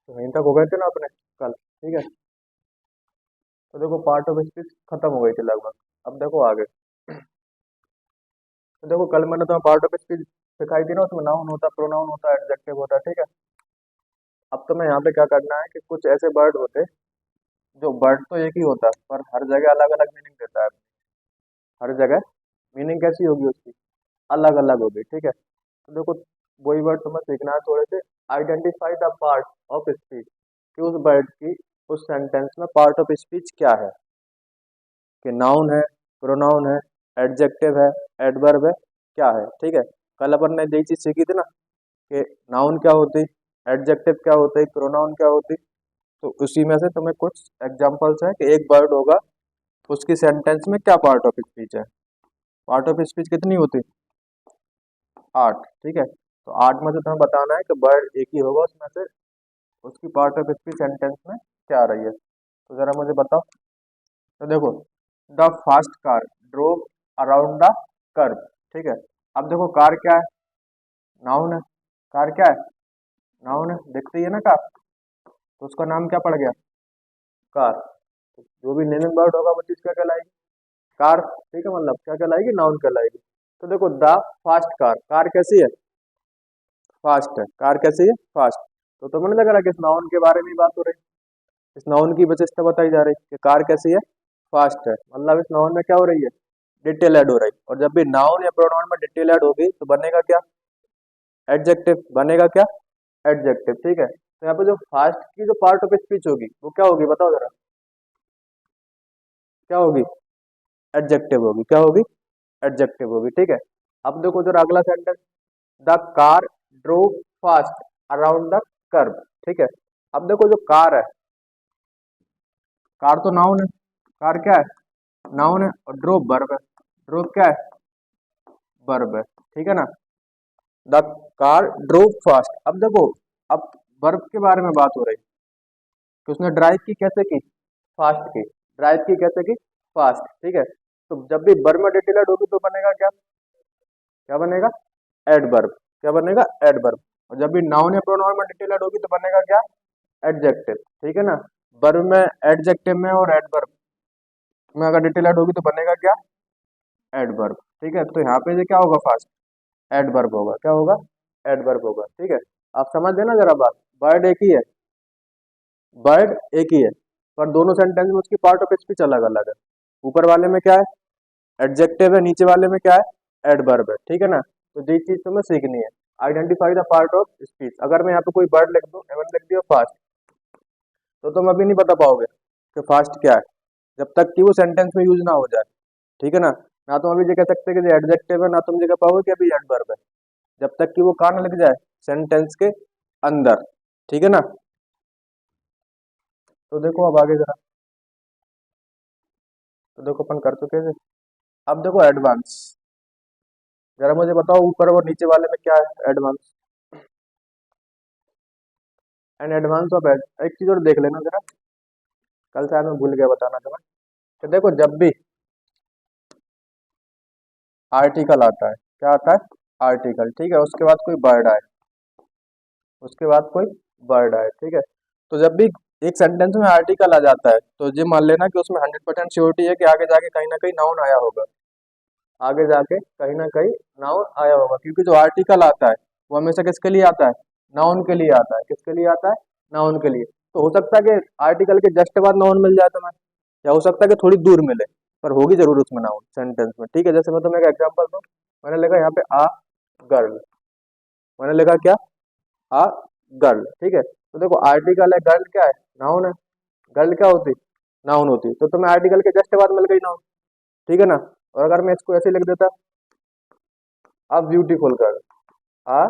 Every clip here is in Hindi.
तो यहीं तक हो गए थे ना अपने कल, ठीक है। तो देखो पार्ट ऑफ स्पीच खत्म हो गई थी लगभग। अब देखो आगे। तो देखो कल मैंने तुम्हें पार्ट ऑफ स्पीच सिखाई थी ना, उसमें नाउन होता, प्रोनाउन होता, एडजेक्टिव होता, ठीक है। अब तुम्हें यहाँ पे क्या करना है कि कुछ ऐसे वर्ड होते, जो वर्ड तो एक ही होता है पर हर जगह अलग अलग मीनिंग देता है। हर जगह मीनिंग कैसी होगी उसकी, अलग अलग होगी, ठीक है। तो देखो वही वर्ड तुम्हें सीखना है थोड़े से। Identify the part of speech, कि उस वर्ड की उस सेंटेंस में पार्ट ऑफ स्पीच क्या है, कि नाउन है, प्रोनाउन है, एडजेक्टिव है, एडवर्ब है, क्या है, ठीक है। कल अपन ने यही चीज सीखी थी ना, कि नाउन क्या होती, एडजेक्टिव क्या होती, प्रोनाउन क्या होती। तो उसी में से तुम्हें कुछ एग्जांपल्स है कि एक वर्ड होगा, उसकी सेंटेंस में क्या पार्ट ऑफ स्पीच है। पार्ट ऑफ स्पीच कितनी होती, 8, ठीक है। तो 8 में से तुम्हें बताना है कि वर्ड एक ही होगा, उसमें से उसकी पार्ट ऑफ स्पीच सेंटेंस में क्या आ रही है। तो जरा मुझे बताओ। तो देखो, the fast car drove around the curve, ठीक है। अब देखो कार क्या है, नाउन है। कार क्या है, नाउन है, दिखती है ना कार, तो उसका नाम क्या पड़ गया, कार। तो जो भी नेमिंग वर्ड होगा वो चीज क्या कहलाएगी, कार, ठीक है। मतलब क्या कहलाएगी, नाउन कहलाएगी। तो देखो द फास्ट कार, कार कैसी है, फास्ट है। कार कैसी है, फास्ट। तो तुम्हें लग रहा है कि इस नाउन के बारे में ही बात हो रही है, इस नाउन की विशेषता बताई जा रही है कि कार कैसी है, फास्ट है। मतलब इस नाउन में क्या हो रही है, डिटेल ऐड हो रही है। और जब भी नाउन या प्रोनाउन में डिटेल ऐड होगी तो बनेगा क्या, एडजेक्टिव, बनेगा क्या, एडजेक्टिव, ठीक है। तो यहाँ पे जो फास्ट की जो पार्ट ऑफ स्पीच होगी वो क्या होगी, बताओ जरा, क्या होगी, एडजेक्टिव होगी। क्या होगी, एडजेक्टिव होगी, ठीक है। अब देखो जरा अगला sentence, the car drove fast around the curve, ठीक है। अब देखो जो कार है, कार तो नाउन है, कार क्या है, नाउन है, और ड्रोव वर्ब है। ड्रोव क्या है, वर्ब है, ठीक है ना। The car drove fast. अब देखो, अब वर्ब के बारे में बात हो रही है कि उसने ड्राइव की, कैसे की, फास्ट की। ड्राइव की कैसे की, फास्ट, ठीक है। तो जब भी वर्ब में डिटेलेड होगी तो बनेगा क्या, क्या बनेगा, एडवर्ब। क्या बनेगा, एडवर्ब। और जब भी नाउन या प्रोनाउन में डिटेलेड होगी तो बनेगा क्या, एडजेक्टिव, ठीक है ना। वर्ब में, एडजेक्टिव में और एडवर्ब में अगर डिटेलेड होगी तो बनेगा क्या, एडवर्ब, ठीक है। तो यहाँ पे ये क्या होगा, फास्ट, एडवर्ब होगा। क्या होगा, एडवर्ब होगा, ठीक है। आप समझ गए ना जरा बात, वर्ड एक ही है, वर्ड एक ही है, पर दोनों सेंटेंस में उसकी पार्ट ऑफ स्पीच अलग अलग है। ऊपर वाले में क्या है, एडजेक्टिव है, नीचे वाले में क्या है, एडवर्ब है, ठीक है ना। तो ये चीज तुम्हें सीखनी है, identify the part of speech. अगर मैं यहाँ पे कोई वर्ड लिख दूं, मैंने लिख दिया फास्ट, तो तुम अभी नहीं बता पाओगे कि फास्ट क्या है, जब तक कि वो सेंटेंस में यूज ना हो जाए, ठीक है ना। ना तुम अभी ये कह सकते कि एडजेक्टिव है, ना तुम ये कह पाओगे कि अभी एडवर्ब है, जब तक कि वो कहाँ ना लग जाए, सेंटेंस के अंदर, ठीक है ना। तो देखो अब आगे जरा। तो देखो अपन कर चुके थे। अब देखो एडवांस, जरा मुझे बताओ ऊपर और नीचे वाले में क्या है, advance and advance of ad. एक चीज और देख लेना जरा, कल शायद मैं भूल गया बताना तुम्हें। तो देखो जब भी आर्टिकल आता है, क्या आता है, आर्टिकल, ठीक है, उसके बाद कोई वर्ड आए, उसके बाद कोई वर्ड आए, ठीक है। तो जब भी एक सेंटेंस में आर्टिकल आ जाता है तो ये मान लेना कि उसमें 100% श्योरिटी है कि आगे जाके कहीं ना कहीं नाउन आया होगा, आगे जाके कहीं ना कहीं नाउन आया होगा। क्योंकि जो आर्टिकल आता है वो हमेशा किसके लिए आता है, नाउन के लिए आता है। किसके लिए आता है, नाउन के लिए। तो हो सकता है कि आर्टिकल के जस्ट बाद नाउन मिल जाए तुम्हें, या हो सकता है कि थोड़ी दूर मिले, पर होगी जरूर उसमें नाउन सेंटेंस में, ठीक है। जैसे मैं तुम्हें एक एग्जांपल दूं, मैंने लिखा यहाँ पे आ गर्ल, मैंने लिखा क्या, आ गर्ल, ठीक है। तो देखो आर्टिकल है, गर्ल क्या है, नाउन है, गर्ल क्या होती, नाउन होती। तो तुम्हें आर्टिकल के जस्ट बाद मिल गई नाउन, ठीक है ना। और अगर मैं इसको ऐसे लिख देता, आ ब्यूटीफुल गर्ल, आ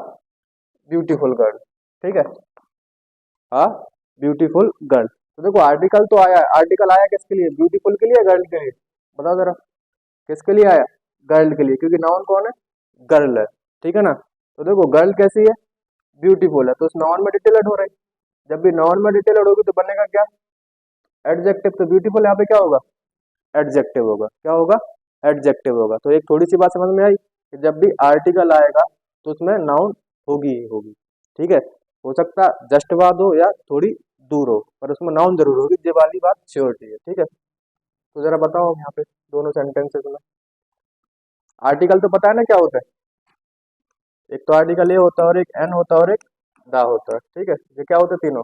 ब्यूटीफुल गर्ल, ठीक है, आ ब्यूटीफुल गर्ल। तो देखो आर्टिकल तो आया है, आर्टिकल आया किसके लिए, ब्यूटीफुल के लिए, गर्ल के लिए, बताओ जरा, किसके लिए आया, गर्ल के लिए, क्योंकि नाउन कौन है, गर्ल है, ठीक है ना। तो देखो गर्ल कैसी है, ब्यूटीफुल है, तो उस नाउन में डिटेल ऐड हो रही है। जब भी नाउन में डिटेल ऐड होगी तो बनेगा क्या, एडजेक्टिव। तो ब्यूटीफुल यहाँ पे क्या होगा, एडजेक्टिव होगा। क्या होगा, एडजेक्टिव होगा। तो एक थोड़ी सी बात समझ में आई कि जब भी आर्टिकल आएगा तो उसमें नाउन होगी ही होगी, ठीक है। हो सकता जस्ट बाद हो या थोड़ी दूर हो, पर उसमें नाउन जरूर होगी, ये वाली बात श्योरिटी है, ठीक है। तो जरा बताओ अब यहाँ पे दोनों सेंटेंसेस में, आर्टिकल तो पता है ना क्या होता है, एक तो आर्टिकल ए होता है और एक एन होता है और एक दा होता है, ठीक है। ये क्या होते हैं, तीनों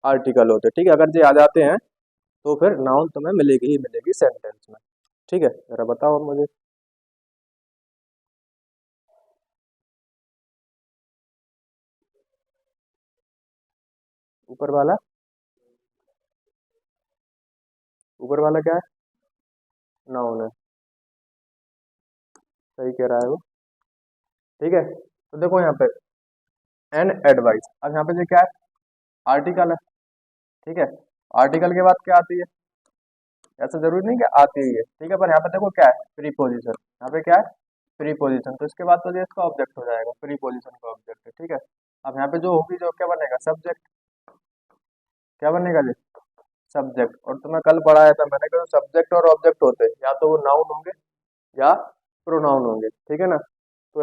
आर्टिकल होते हैं, ठीक है। अगर ये आ जाते हैं तो फिर नाउन तुम्हें मिलेगी ही मिलेगी सेंटेंस में, ठीक है। जरा बताओ अब मुझे। ऊपर वाला, ऊपर वाला क्या है, नाउन है, सही कह रहा है वो, ठीक है। तो देखो यहाँ पे एन एडवाइस, अब यहाँ पे ये क्या है, आर्टिकल है, ठीक है। आर्टिकल के बाद क्या आती है, ऐसा जरूरी नहीं कि आती ही है, ठीक है, पर यहाँ पे देखो क्या है, प्रीपोजिशन, यहाँ पे क्या है, प्रीपोजिशन, तो इसके बाद तो ये इसका ऑब्जेक्ट हो जाएगा, प्रीपोजिशन का ऑब्जेक्ट है, ठीक है। अब यहाँ पे जो होगी, जो क्या बनेगा, सब्जेक्ट, क्या बनेगा जी, सब्जेक्ट। और तुम्हें कल पढ़ाया था मैंने कि सब्जेक्ट और ऑब्जेक्ट होते हैं, या तो वो नाउन होंगे या प्रोनाउन होंगे, ठीक है ना। तो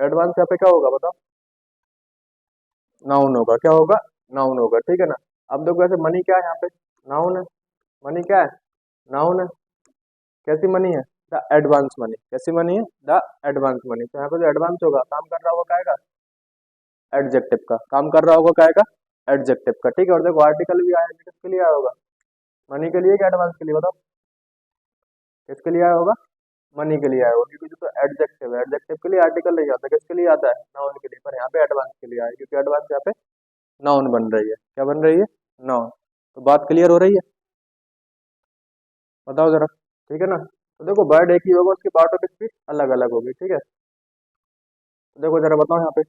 एडवांस यहाँ पे क्या होगा बताओ, नाउन होगा, क्या होगा, नाउन होगा, ठीक है ना। अब देखो ऐसे मनी क्या है यहाँ पे, नाउन है, मनी क्या है, नाउन है, कैसी मनी है, द एडवांस मनी, कैसी मनी है, द एडवांस मनी। तो यहाँ पे जो एडवांस होगा, काम कर रहा होगा काहेगा, एडजेक्टिव का, काम कर रहा होगा काहेगा, एडजेक्टिव का, ठीक है। और देखो आर्टिकल भी आया, किसके लिए आया होगा, मनी के लिए कि एडवांस के लिए, बताओ किसके लिए आया होगा, मनी के लिए आया होगा, क्योंकि जो तो एडजेक्टिव है, एडजेक्टिव के लिए आर्टिकल नहीं आता, किसके लिए आता है, नाउन के लिए, पर यहाँ पे एडवांस के लिए आया, क्योंकि एडवांस यहाँ पे नाउन बन रही है, क्या बन रही है, नाउन। तो बात क्लियर हो रही है, बताओ जरा, ठीक है ना। तो देखो वर्ड एक ही होगा, उसकी पार्ट ऑफ स्पीच अलग अलग होगी, ठीक है। तो देखो जरा बताओ यहाँ पे,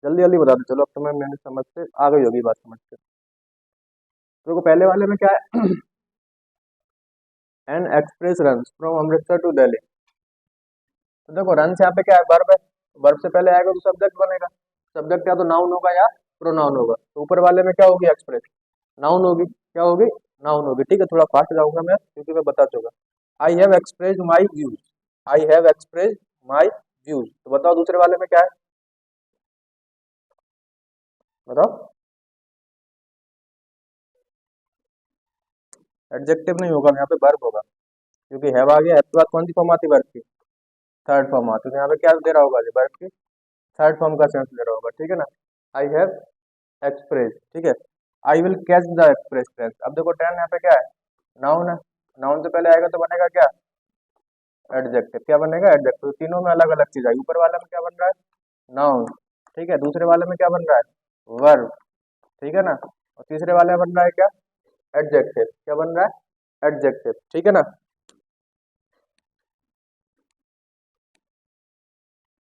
जल्दी जल्दी बता दो, चलो अब तुम्हें मैंने समझ से आ गई होगी बात, समझ से। देखो पहले वाले में क्या है, an express run from Amritsar to Delhi. तो देखो रन से यहाँ पे क्या है, वर्ब है, वर्ब से पहले आएगा तो सब्जेक्ट बनेगा, सब्जेक्ट या तो नाउन होगा या प्रोनाउन होगा। तो ऊपर वाले में क्या होगी, एक्सप्रेस, नाउन होगी, क्या होगी, नाउन होगी, ठीक है। थोड़ा फास्ट जाऊंगा मैं, क्योंकि मैं बता चुका, I have express my views, I have express my views. तो बताओ दूसरे वाले में क्या है, बताओ, एडजेक्टिव नहीं होगा यहाँ पे, वर्ब होगा, क्योंकि हैव आ गया, हैव के बाद कौन सी फॉर्म आती है, वर्ब की थर्ड फॉर्म आती है, तो यहाँ पे क्या दे रहा होगा, वर्ब की थर्ड फॉर्म का सेंस दे रहा होगा, ठीक है ना। आई हैव एक्सप्रेस, ठीक है, I will catch the express train. अब देखो ट्रेन यहाँ पे क्या है, नाउन है, नाउन से पहले आएगा तो बनेगा क्या, एडजेक्टिव, क्या बनेगा, एडजेक्टिव। तीनों में अलग अलग चीज आई, ऊपर वाले में क्या बन रहा है, नाउन, ठीक है, दूसरे वाले में क्या बन रहा है, वर्ब, ठीक है ना, और तीसरे वाले में बन रहा है क्या, एडजेक्टिव, क्या बन रहा है, एडजेक्टिव, ठीक है ना।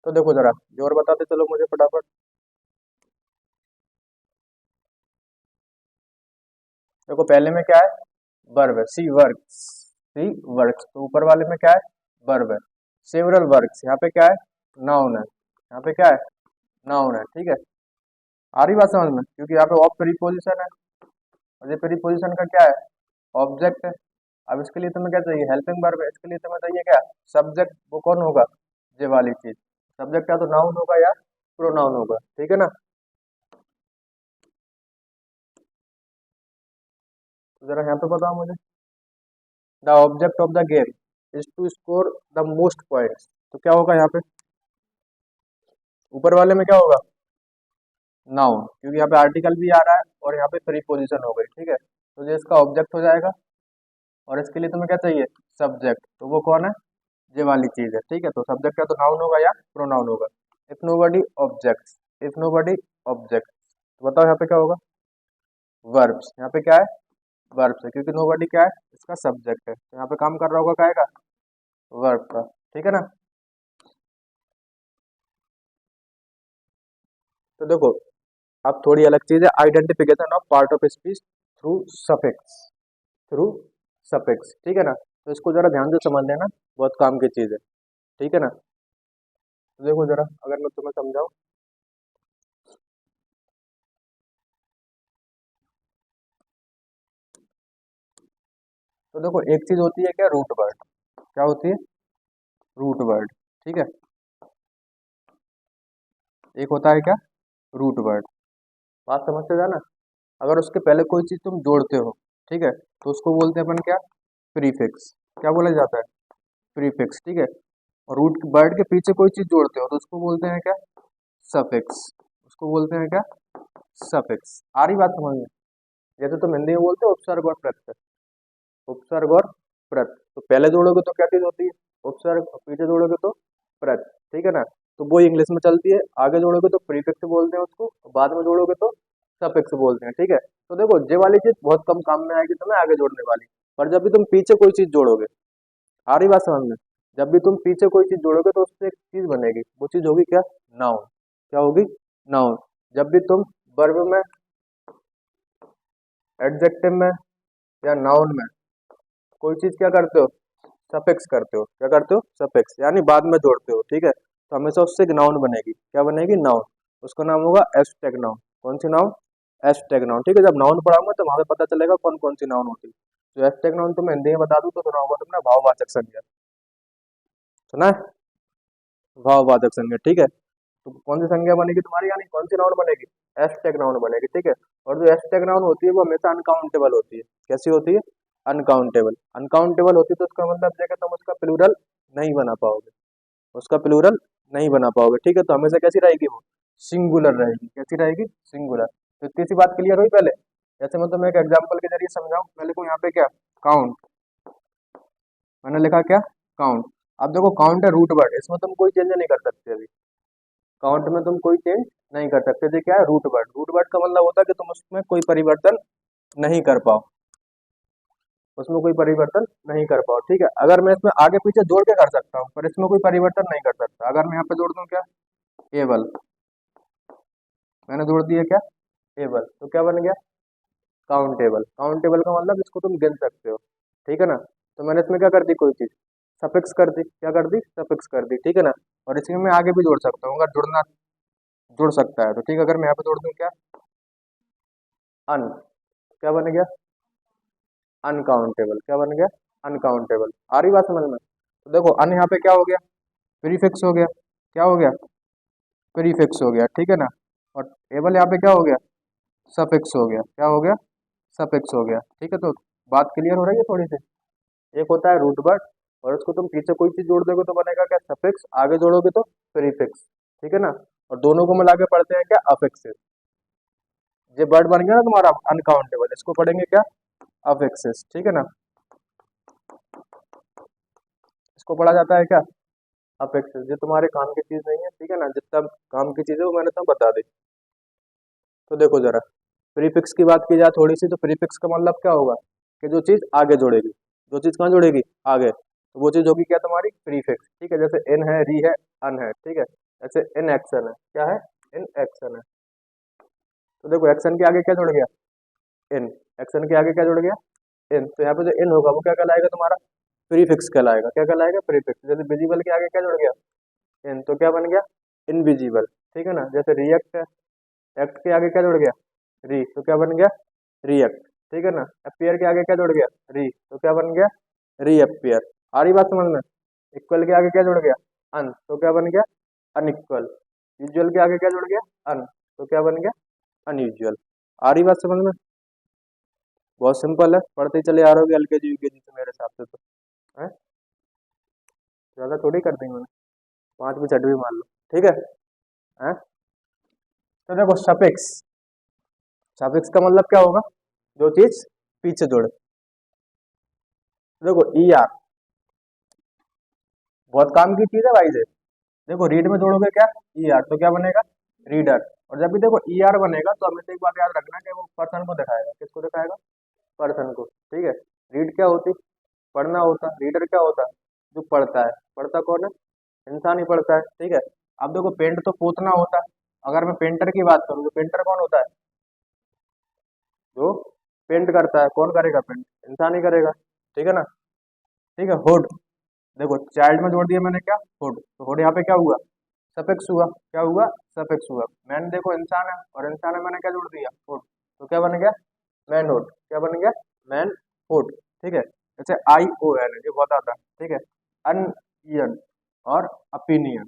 तो देखो जरा और बताते चलो मुझे फटाफट। देखो पहले में क्या है, वर्ब है, सी वर्क्स, सी वर्क्स, तो ऊपर वाले में क्या है, वर्ब है, सेवरल वर्क्स, यहाँ पे क्या है, नाउन है, यहाँ पे क्या है, नाउन है, ठीक है। आ रही बात समझ में, क्योंकि यहाँ पे ऑफ प्रीपोजिशन है, और ये प्रीपोजिशन का क्या है, ऑब्जेक्ट है। अब इसके लिए तुम्हें क्या चाहिए, हेल्पिंग वर्ब है, इसके लिए तुम्हें चाहिए क्या, सब्जेक्ट, वो कौन होगा, ये वाली चीज, सब्जेक्ट या तो नाउन होगा या प्रोनाउन होगा, ठीक है ना। तो जरा यहाँ पे बताओ मुझे, the object of the game is to score the most points. तो क्या होगा यहाँ पे, ऊपर वाले में क्या होगा, नाउन, क्योंकि यहाँ पे आर्टिकल भी आ रहा है और यहाँ पे प्रीपोजिशन हो गई, ठीक है। तो ये इसका ऑब्जेक्ट हो जाएगा, और इसके लिए तुम्हें क्या चाहिए, सब्जेक्ट, तो वो कौन है, ये वाली चीज है, ठीक है। तो सब्जेक्ट का तो नाउन होगा या प्रोनाउन होगा, if nobody objects, if nobody object, तो बताओ यहाँ पे क्या होगा, वर्ब्स, यहाँ पे क्या है, वर्ब्स है, क्योंकि नोबडी क्या है, इसका सब्जेक्ट है, तो यहाँ पे काम कर रहा होगा क्या का, वर्ब का, ठीक है ना। तो देखो अब थोड़ी अलग चीज है, identification of part of speech through suffix, through suffix, ठीक है ना। तो इसको जरा ध्यान से समझ लेना, बहुत काम की चीज है, ठीक है ना। तो देखो जरा अगर मैं तुम्हें समझाऊं, तो देखो एक चीज होती है क्या, रूट वर्ड, क्या होती है, रूट वर्ड, ठीक है, एक होता है क्या, रूट वर्ड, बात समझते जाना। अगर उसके पहले कोई चीज तुम जोड़ते हो, ठीक है, तो उसको बोलते हैं अपन क्या, प्रीफिक्स। क्या बोला जाता है, प्रीफिक्स, ठीक है। और रूट वर्ड के पीछे कोई चीज जोड़ते हो तो उसको बोलते हैं क्या, सफिक्स। उसको बोलते हैं क्या, सफिक्स। आ रही बात समझ में। जैसे तुम हिंदी में बोलते हो उपसर्ग और प्रत्यय, उपसर्ग और प्रत्यय, तो पहले जोड़ोगे तो क्या चीज होती है, उपसर्ग, और पीछे जोड़ोगे तो प्रत्यय, ठीक है ना। तो वो इंग्लिश में चलती है, आगे जोड़ोगे तो प्रीफिक्स बोलते हैं उसको, बाद में जोड़ोगे तो सफिक्स बोलते हैं, ठीक है। तो देखो ये वाली चीज बहुत कम काम में आएगी तुम्हें आगे जोड़ने वाली, पर जब भी तुम पीछे कोई चीज जोड़ोगे, आ रही बात समझ में, जब भी तुम पीछे कोई चीज जोड़ोगे तो उससे एक चीज बनेगी, वो चीज होगी क्या, नाउन। क्या होगी, नाउन। जब भी तुम वर्ब में, एडजेक्टिव में, या नाउन में कोई चीज क्या करते हो, सफिक्स करते हो, क्या करते हो, सफिक्स, यानी बाद में जोड़ते हो, ठीक है, तो हमेशा उससे एक नाउन बनेगी। क्या बनेगी, नाउन। उसका नाम होगा एस्टेग नाउन। कौन सी नाउन, एस्टेग नाउन, ठीक है। जब नाउन पढ़ाऊंगा तो वहां पे पता चलेगा कौन कौन सी नाउन होती है। जो एस्टेग नाउन तुम्हें हिंदी में बता दूं तो सुना होगा तुमने, भाववाचक संज्ञा, सुना है, भाववाचक संज्ञा, ठीक है। तो कौन सी संज्ञा बनेगी तुम्हारी, यानी कौन सी नाउन बनेगी, एस्टेग नाउन बनेगी, ठीक है। और जो एस्टेग नाउन होती है वो हमेशा अनकाउंटेबल होती है। कैसी होती है, अनकाउंटेबल। अनकाउंटेबल होती है तो उसका मतलब है कि तुम उसका प्लूरल नहीं बना पाओगे, उसका प्लूरल नहीं बना पाओगे, ठीक है। तो हमेशा कैसी रहेगी वो, सिंगुलर रहेगी। कैसी रहेगी, सिंगुलर। तो इतनी सी बात क्लियर हुई पहले। जैसे मैं तुम्हें एक एग्जांपल के जरिए समझाऊं, मैं लिखूं यहाँ पे क्या, काउंट, मैंने लिखा क्या, काउंट। अब देखो काउंट है रूट वर्ड, इसमें तुम कोई चेंज नहीं कर सकते अभी, काउंट में तुम कोई चेंज नहीं कर सकते थे। क्या है, रूट वर्ड। रूट वर्ड का मतलब होता है कि तुम उसमें कोई परिवर्तन नहीं कर पाओ, उसमें कोई परिवर्तन नहीं कर पाओ, ठीक है। अगर मैं इसमें आगे पीछे जोड़ के कर सकता हूँ, पर इसमें कोई परिवर्तन नहीं कर सकता। अगर मैं यहाँ पे जोड़ दूं क्या, एबल, मैंने जोड़ दिया क्या, एबल, तो क्या बन गया, काउंटेबल। काउंटेबल का मतलब इसको तुम गिन सकते हो, ठीक है ना। तो मैंने इसमें क्या कर दी, कोई चीज सफिक्स कर दी, क्या कर दी, सफिक्स कर दी, ठीक है ना। और इसमें मैं आगे भी जोड़ सकता हूँ, अगर जुड़ना जुड़ सकता है तो, ठीक है। अगर मैं यहाँ पे जोड़ दूं क्या, अन, क्या बन गया, अनकाउंटेबल। क्या बन गया, अनकाउंटेबल। आ रही बात समझ में। तो देखो अन यहाँ पे क्या हो गया, प्रीफिक्स हो गया। क्या हो गया, प्रीफिक्स हो गया, ठीक है ना। और एबल यहाँ पे क्या हो गया, सफिक्स हो गया। क्या हो गया, सफिक्स हो गया, ठीक है। तो बात क्लियर हो रही है थोड़ी सी। एक होता है रूट वर्ड, और उसको तुम पीछे कोई चीज जोड़ दोगे तो बनेगा क्या, सफिक्स, आगे जोड़ोगे तो प्रीफिक्स, ठीक है ना। और दोनों को मिला के पढ़ते हैं क्या, अफिक्सेस। ये वर्ड बन गया ना तुम्हारा अनकाउंटेबल, इसको पढ़ेंगे क्या, अफिक्सेस, ठीक है ना। इसको पढ़ा जाता है क्या, अफिक्सेस। ये तुम्हारे काम की चीज नहीं है, ठीक है ना, जितना काम की चीज है वो मैंने तुम्हें बता दी। तो देखो जरा, प्रीफिक्स की बात की जाए थोड़ी सी, तो प्रीफिक्स का मतलब क्या होगा, कि जो चीज आगे जुड़ेगी, जो चीज कहाँ जुड़ेगी, आगे, तो वो चीज होगी क्या तुम्हारी, प्रीफिक्स, ठीक है। जैसे इन है, री है, अन है, ठीक है। जैसे इन एक्शन है, क्या है, इन एक्शन है। तो देखो एक्शन के आगे क्या जुड़ गया, इन, एक्शन के आगे क्या जुड़ गया, इन। तो यहाँ पे जो इन होगा वो क्या कहलाएगा तुम्हारा, प्रीफिक्स कहलाएगा। क्या कहलाएगा, प्रीफिक्स। जैसे विजिबल के आगे क्या जुड़ गया, इन, तो क्या बन गया, इनविजिबल, ठीक है ना। जैसे रिएक्ट है, एक्ट के आगे क्या जुड़ गया, री, तो क्या बन गया, रिएक्ट, ठीक है ना। अपियर के आगे क्या जुड़ गया, री, तो क्या बन गया, रीअपियर। आ रही बात समझ में। इक्वल के आगे क्या जुड़ गया, अन, तो क्या बन गया, अनइक्वल। यूजुअल के आगे क्या जुड़ गया, अन, तो क्या बन गया, अनयूजुअल। आ रही बात समझ में। बहुत सिंपल है, पढ़ते ही चले आ रहे हो एलकेजी यूकेजी से मेरे हिसाब से तो, है, ज्यादा थोड़ी कर देंगे मैंने, 5 भी 6 भी मान लो, ठीक है। तो देखो सफिक्स, सफिक्स का मतलब क्या होगा, जो चीज पीछे जुड़े। देखो ई आर बहुत काम की चीज है भाई से। देखो रीड में जोड़ोगे क्या, ई आर, तो क्या बनेगा, रीडर। और जब भी देखो ई आर बनेगा तो हमेशा एक बात याद रखना कि वो पर्सन को दिखाएगा, किसको दिखाएगा, पर्सन को, ठीक है। रीड क्या होती, पढ़ना होता। रीडर क्या होता, जो पढ़ता है। पढ़ता कौन है, इंसान ही पढ़ता है, ठीक है। अब देखो पेंट तो पोतना होता है। अगर मैं पेंटर की बात करूँ तो पेंटर कौन होता है, जो पेंट करता है। कौन करेगा पेंट, इंसान ही करेगा, ठीक है ना। ठीक है, हुड, देखो चाइल्ड में जोड़ दिया मैंने क्या, हुड, तो हुड यहाँ पे क्या हुआ, सफिक्स हुआ। क्या हुआ, सफिक्स हुआ। मैन देखो इंसान है, और इंसान है मैंने क्या जोड़ दिया, हुड, तो क्या बन गया, मैन हुड। क्या बन गया, मैन हुड, ठीक है। जैसे आई ओ एन, ये बहुत आता है, ठीक है। अनयन और अपिनियन,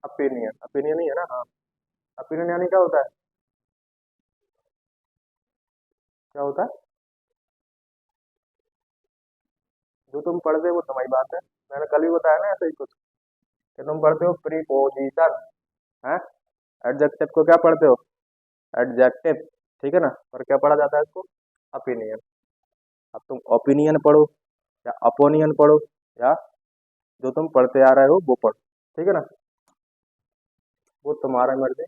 अपिनियन, अपिनियन ही है ना, हाँ। ओपिनियन यानी क्या होता है, क्या होता है? जो तुम पढ़ते हो वो तुम्हारी बात है। मैंने कल ही बताया ना ऐसे ही कुछ, कि तुम पढ़ते हो प्रीपोजिशन है, एडजेक्टिव को क्या पढ़ते हो, एडजेक्टिव, ठीक है ना, पर क्या पढ़ा जाता है इसको, ओपिनियन। अब तुम ओपिनियन पढ़ो या अपोनियन पढ़ो, या जो तुम पढ़ते आ रहे हो वो पढ़ो, ठीक है ना, वो तुम्हारा मर्जी।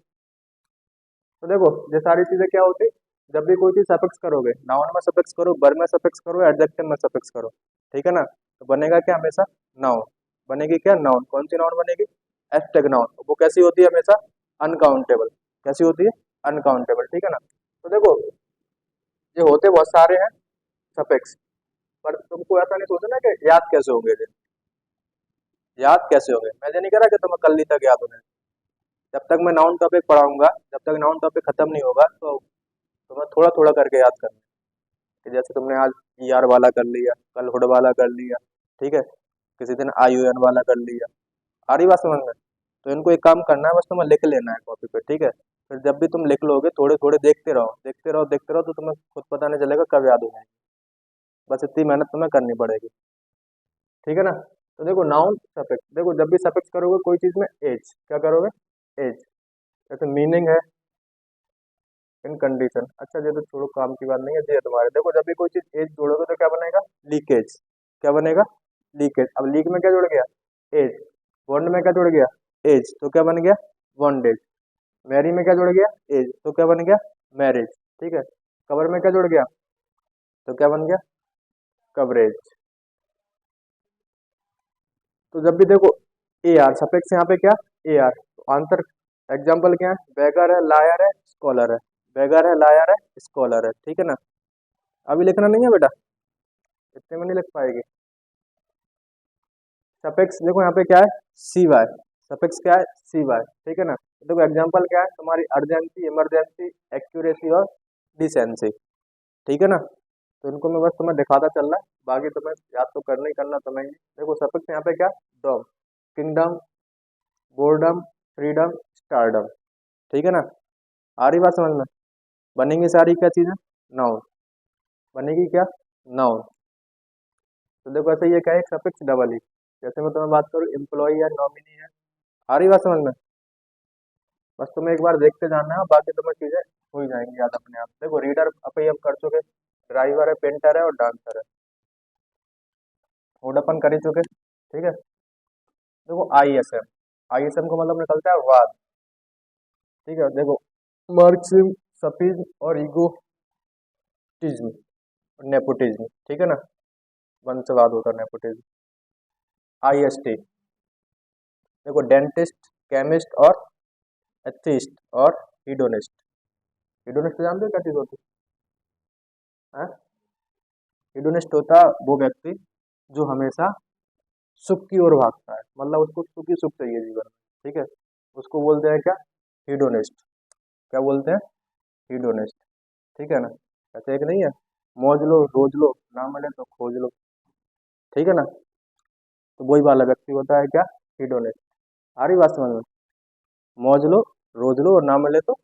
तो देखो ये सारी चीजें क्या होती, जब भी कोई चीज सफिक्स करोगे, नाउन में सफिक्स करो, वर्ब में सफिक्स करो, एडजेक्टिव में सफिक्स करो, ठीक है ना, तो बनेगा क्या हमेशा, नाउन। बनेगी क्या, नाउन। कौन सी नाउन बनेगी, एस्टेग नाउन। वो कैसी होती है हमेशा, अनकाउंटेबल। कैसी होती है, अनकाउंटेबल, ठीक है ना। तो देखो ये होते बहुत सारे हैं सफिक्स, पर तुमको ऐसा नहीं सोचना कि याद कैसे होंगे ये। याद कैसे होंगे, मैं ये नहीं कह रहा कि तुम्हें कल ही तक याद होने। जब तक मैं नाउन टॉपिक पढ़ाऊंगा, जब तक नाउन टॉपिक खत्म नहीं होगा, तो तुम्हें थोड़ा थोड़ा करके याद करना है। कि जैसे तुमने आज ईआर वाला कर लिया, कल हुड वाला कर लिया, ठीक है, किसी दिन आईयूएन वाला कर लिया। आ रही बात समझ में? तो इनको एक काम करना है, बस तुम्हें लिख लेना है कॉपी पे, ठीक है। फिर जब भी तुम लिख लोगे, थोड़े थोड़े देखते रहो, देखते रहो, देखते रहो, तो तुम्हें खुद पता नहीं चलेगा कब याद हो जाएगी। बस इतनी मेहनत तुम्हें करनी पड़ेगी, ठीक है ना। तो देखो नाउन सफिक्स, देखो जब भी सफिक्स करोगे कोई चीज में, एज क्या करोगे, एज। जैसे मीनिंग है, इन कंडीशन, अच्छा ये तो छोड़ो, काम की बात नहीं है, ये है तुम्हारे। देखो जब भी कोई चीज एज जोड़ोगे तो क्या बनेगा, लीकेज। क्या बनेगा, लीकेज। अब लीक में क्या जुड़ गया, एज। बॉन्ड में क्या जुड़ गया, एज, तो क्या बन गया, बॉन्डेज। मैरी में क्या जुड़ गया, एज, तो क्या बन गया, मैरिज, ठीक है। कवर में क्या जुड़ गया, तो क्या बन गया, कवरेज। तो जब भी देखो ए आर सफिक्स यहाँ पे क्या, ए आर, तो आंसर एग्जाम्पल क्या है, बेगर है, लायर है, स्कॉलर है। बेगर है, लायर है, स्कॉलर है, ठीक है ना। अभी लिखना नहीं है बेटा, इतने में नहीं लिख पाएगी। सफिक्स देखो यहाँ पे क्या है, सी वाई। सफिक्स क्या है, सी वाई, ठीक है ना। तो देखो एग्जाम्पल क्या है तुम्हारी, अर्जेंसी, इमरजेंसी, एक्यूरेसी और डिसेंसी, ठीक है ना। तो इनको मैं बस तुम्हें दिखाता चल रहा है, बाकी तुम्हें याद तो करना ही करना तुम्हें ही। देखो सफिक्स यहाँ पे क्या, dom, kingdom, boredom, freedom, stardom, ठीक है ना। आ रही बात समझ में? बनेंगी सारी क्या चीजें, नाउन। बनेगी क्या, नाउन। तो देखो ऐसे ये क्या है, सफिक्स डबल ही। जैसे मैं तुम्हें बात करूँ एम्प्लॉय है, नॉमिनी है। आ रही बात समझ में? बस तुम्हें एक बार देखते जाना है, बाकी तुम्हें चीजें हो ही जाएंगी याद अपने आप। देखो रीडर अपन हम कर चुके, ड्राइवर है, पेंटर है और डांसर है, वोड अपन कर ही चुके, ठीक है। देखो आईएसएम, आईएसएम का मतलब निकलता है वाद, ठीक है। देखो मार्क्सिज्म, सफिज्म और ईगोटिज्म और नेपोटिज्म, ठीक है ना, वंशवाद होता है नेपोटिज्म। आईएसटी देखो डेंटिस्ट, केमिस्ट और एथिस्ट और हिडोनिस्ट। हिडोनिस्ट जानते हो क्या चीज होती है? हिडोनिस्ट होता है वो व्यक्ति जो हमेशा सुख की ओर भागता है, मतलब उसको सुख ही सुख चाहिए जीवन में, ठीक है। उसको बोलते हैं क्या, हिडोनिस्ट। क्या बोलते हैं, हिडोनिस्ट, ठीक है ना। ऐसे एक नहीं है, मौज लो रोज लो, ना मिले तो खोज लो, ठीक है ना। तो वही वाला व्यक्ति होता है क्या, हिडोनिस्ट। आ रही बात समझ में? मौज लो रोज लो और ना मिले तो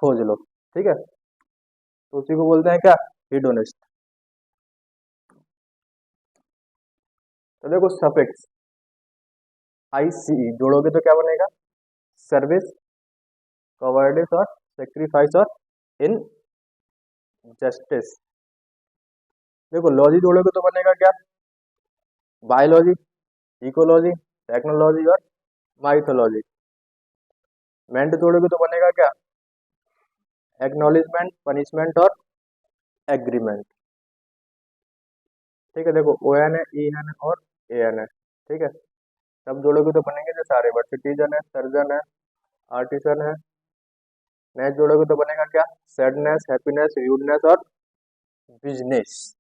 खोज लो, ठीक है। तो उसी को बोलते हैं क्या, हिडोनिस्ट। तो देखो सफिक्स आई सी जोड़ोगे तो क्या बनेगा, सर्विस, कवर्डिस और सेक्रीफाइस और इन जस्टिस। देखो लॉजी जोड़ोगे तो बनेगा क्या, बायोलॉजी, इकोलॉजी, टेक्नोलॉजी और माइथोलॉजी। मेंट जोड़ोगे तो बनेगा क्या, एक्नॉलेजमेंट, पनिशमेंट और एग्रीमेंट, ठीक है। देखो ओ एन है, ई एन है और ए एन है, ठीक है। सब जोड़ोगे तो बनेंगे जो सारे वर्ड, सिटीजन है, सर्जन है, आर्टिसन है। नेस जोड़ोगे तो बनेगा क्या, सैडनेस, हैप्पीनेस, र्यूडनेस और बिजनेस।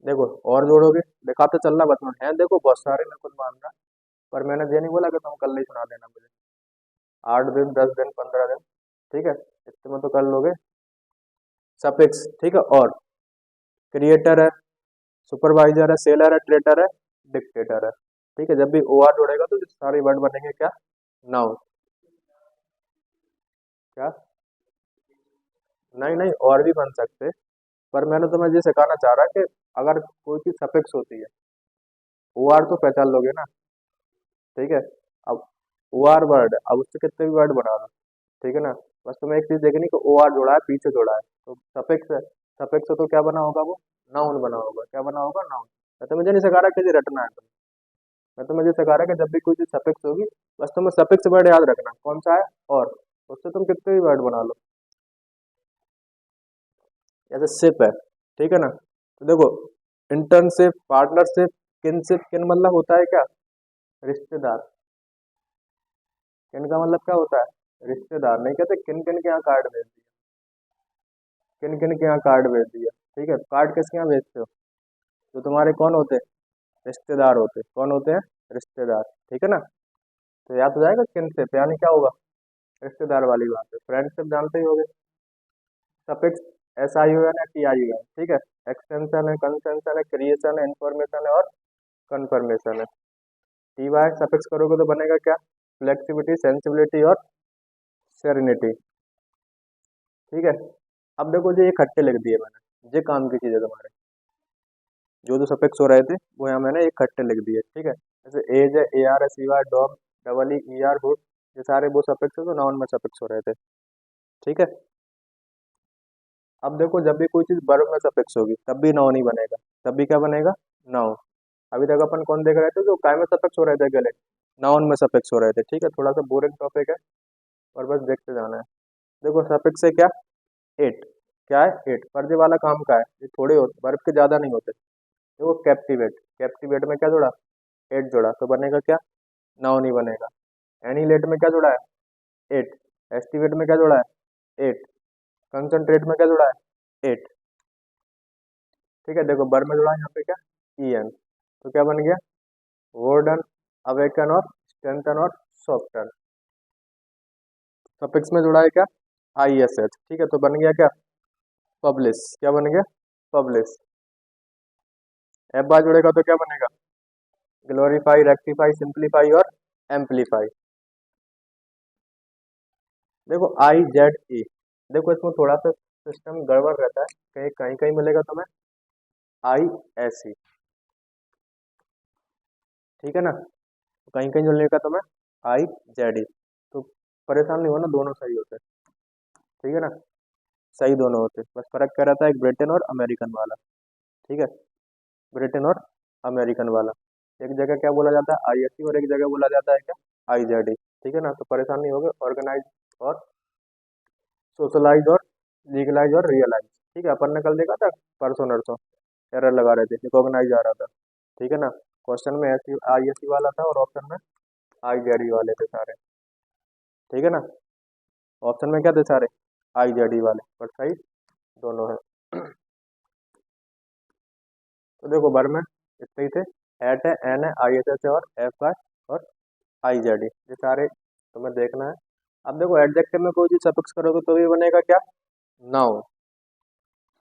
देखो और जोड़ोगे, दिखाते चलना बस में है, देखो बहुत सारे मैं खुद मान रहा, पर मैंने ये नहीं बोला कि तुम कल नहीं सुना देना मुझे, 8 दिन, 10 दिन, 15 दिन, ठीक है, इतने में तो कर लोगे। सफिक्स, ठीक है। और क्रिएटर है, सुपरवाइजर है, सेलर है, ट्रेटर है, डिक्टेटर है, ठीक है। जब भी ओ आर जोड़ेगा तो सारे वर्ड बनेंगे क्या, नाउ। क्या? नहीं नहीं, और भी बन सकते, पर मैंने तुम्हें ये सिखाना चाह रहा कि अगर कोई चीज सफिक्स होती है, ओ आर तो पहचान लोगे ना। ठीक है। अब ओ आर वर्ड, अब उससे कितने भी वर्ड बना लो। ठीक है ना। बस तुम्हें एक चीज देखनी कि ओ आर जोड़ा है, पीछे जोड़ा है, तो सफिक्स है। सफिक्स है तो क्या बना होगा वो? नाउन बना होगा। क्या बना होगा? नाउन। मैं तो मुझे नहीं सिखा रहा कि ये रटना है तुम्हें। मैं तो मुझे सिखा रहा कि जब भी कोई चीज सफिक्स होगी, बस तुम्हें सफिक्स वर्ड याद रखना कौन सा है। और उससे तुम कितने भी वर्ड बना लो। जैसे सिप है, ठीक है ना, तो देखो, इंटर्नशिप, पार्टनरशिप, किनशिप, किन मतलब होता है क्या? रिश्तेदार। किन का मतलब क्या होता है? रिश्तेदार। नहीं कहते किन किन के यहाँ कार्ड भेज दिया, किन किन के यहाँ कार्ड भेज दिया। ठीक है, कार्ड किसके यहाँ भेजते हो? जो तुम्हारे कौन होते हैं? रिश्तेदार होते हैं। कौन होते हैं? रिश्तेदार। ठीक है ना। तो याद हो जाएगा किनशिप यानी क्या होगा? रिश्तेदार वाली बात है। फ्रेंडशिप जानते ही होगे। Suffix S I O N है, टी आई ओ एन। ठीक है। एक्सटेंशन है, कंसेंशन है, क्रिएशन है, इंफॉर्मेशन है और कंफर्मेशन है। टी वाई सफिक्स करोगे तो बनेगा क्या? फ्लेक्सिबिलिटी, सेंसिबिलिटी और सेरेनिटी। ठीक है। अब देखो जी, ये खट्टे लिख दिए मैंने, ये काम की चीज है तुम्हारे। जो जो सफिक्स हो रहे थे वो यहाँ मैंने एक खट्टे लिख दिए। ठीक है। जैसे एज है, A R S, E R, dog, double E, E R, hood, ये सारे वो सफिक्स है तो नाउन में सफिक्स हो रहे थे। ठीक है। अब देखो, जब भी कोई चीज वर्ब में सफिक्स होगी तब भी नाउन ही बनेगा। तब भी क्या बनेगा? नाउन। अभी तक अपन कौन देख रहे थे? जो काय में सफिक्स हो रहे थे गले, नाउन में सफिक्स हो रहे थे। ठीक है, थोड़ा सा बोरिंग टॉपिक है और बस देखते जाना है। देखो सफिक्स से क्या? एट। क्या है? एट। पर ये वाला काम का है, ये थोड़े होते, वर्ब के ज्यादा नहीं होते। देखो कैप्टिवेट, कैप्टिवेट में क्या जुड़ा? एट जुड़ा, तो बनेगा क्या? नाउन ही बनेगा। एनीलेट में क्या जुड़ा है? एट। एस्टिवेट में क्या जुड़ा है? एट। कंसंट्रेट में क्या जुड़ा है? एट। ठीक है। देखो बर में जुड़ा है यहाँ पे क्या? E N. तो क्या बन गया? वोर्डन, अवेकन और स्ट्रेंथन और सॉफ्टन। सफिक्स में जुड़ा है क्या? I S H. ठीक है, तो बन गया क्या? पब्लिश। क्या बन गया? पब्लिश। एफ बार जुड़ेगा तो क्या बनेगा? ग्लोरीफाई, रेक्टिफाई, सिंप्लीफाई और एम्पलीफाई। देखो आई जेड ई, देखो इसमें थोड़ा सा सिस्टम गड़बड़ रहता है, कहीं कहीं कहीं मिलेगा तुम्हें आई एस ई। ठीक है ना। तो कहीं कहीं मिलेगा तुम्हें आई जेड ई। तो परेशान नहीं होना, दोनों सही होते हैं। ठीक है ना। सही दोनों होते हैं, बस फर्क क्या रहता है, एक ब्रिटेन और अमेरिकन वाला। ठीक है। ब्रिटेन और अमेरिकन वाला। एक जगह क्या बोला जाता है? आई एस ई, और एक जगह बोला जाता है क्या? आई जेड ई। ठीक है ना। तो परेशान नहीं होगे। ऑर्गेनाइज और सोशलाइज और लीगलाइज और रियलाइज। ठीक है, अपन ने कल देखा था, परसों नरसों एरर लगा रहे थे, रिकॉग्नाइज आ रहा था। ठीक है ना। क्वेश्चन में एस आई एस वाला था और ऑप्शन में आई जेड ई वाले थे सारे। ठीक है ना। ऑप्शन में क्या थे सारे? आई जेड ई वाले, पर सही दोनों है। तो देखो बर में इतने ही थे। एट है, एन है, आई एस एस है और एफ है और आई जेड ई, ये सारे तुम्हें देखना है। अब देखो एडजेक्टिव में कोई चीज सफिक्स करोगे तो ये बनेगा क्या? नाउन।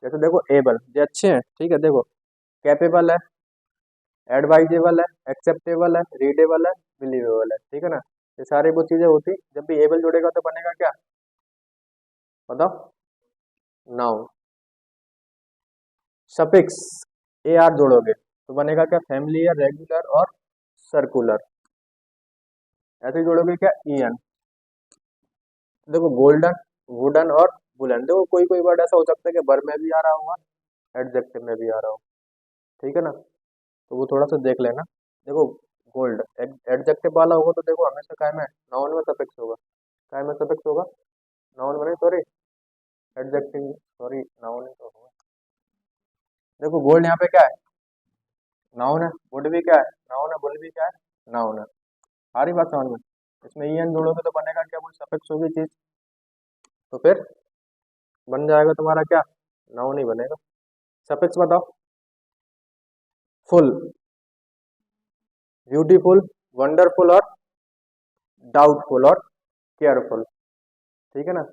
जैसे देखो एबल, ये अच्छे हैं। ठीक है। देखो कैपेबल है, एडवाइजेबल है, एक्सेप्टेबल है, रीडेबल है, बिलीवेबल है। ठीक है ना। ये सारी वो चीजें होती, जब भी एबल जुड़ेगा तो बनेगा क्या? बताओ। नाउन। सफिक्स ए आर जोड़ोगे तो बनेगा क्या? फैमिलियर, रेगुलर और सर्कुलर। ऐसे ही जोड़ोगे क्या? E N. देखो गोल्डन, वुडन और वुलन। देखो कोई कोई वर्ड ऐसा हो सकता है कि बर में भी आ रहा होगा, एडजेक्टिव में भी आ रहा हो। ठीक है ना। तो वो थोड़ा सा देख लेना। देखो गोल्ड एडजेक्टिव वाला होगा तो देखो हमेशा काय में, नाउन में सफिक्स होगा। काय में सफिक्स होगा? नाउन में नहीं, सॉरी, एडजेक्टिव, सॉरी, नाउन ही तो होगा। देखो गोल्ड यहाँ पे क्या है? नाउन है। वुड भी क्या है? नाउन है। बुल भी क्या है? नाउन है। सारी बात समझ में। इसमें ई एन जोड़ोगे तो बनेगा क्या? कोई सफिक्स होगी चीज, तो फिर बन जाएगा तुम्हारा क्या? नाउन ही बनेगा। सफिक्स बताओ। फुल, ब्यूटीफुल, वंडरफुल और डाउटफुल और केयरफुल। ठीक है ना।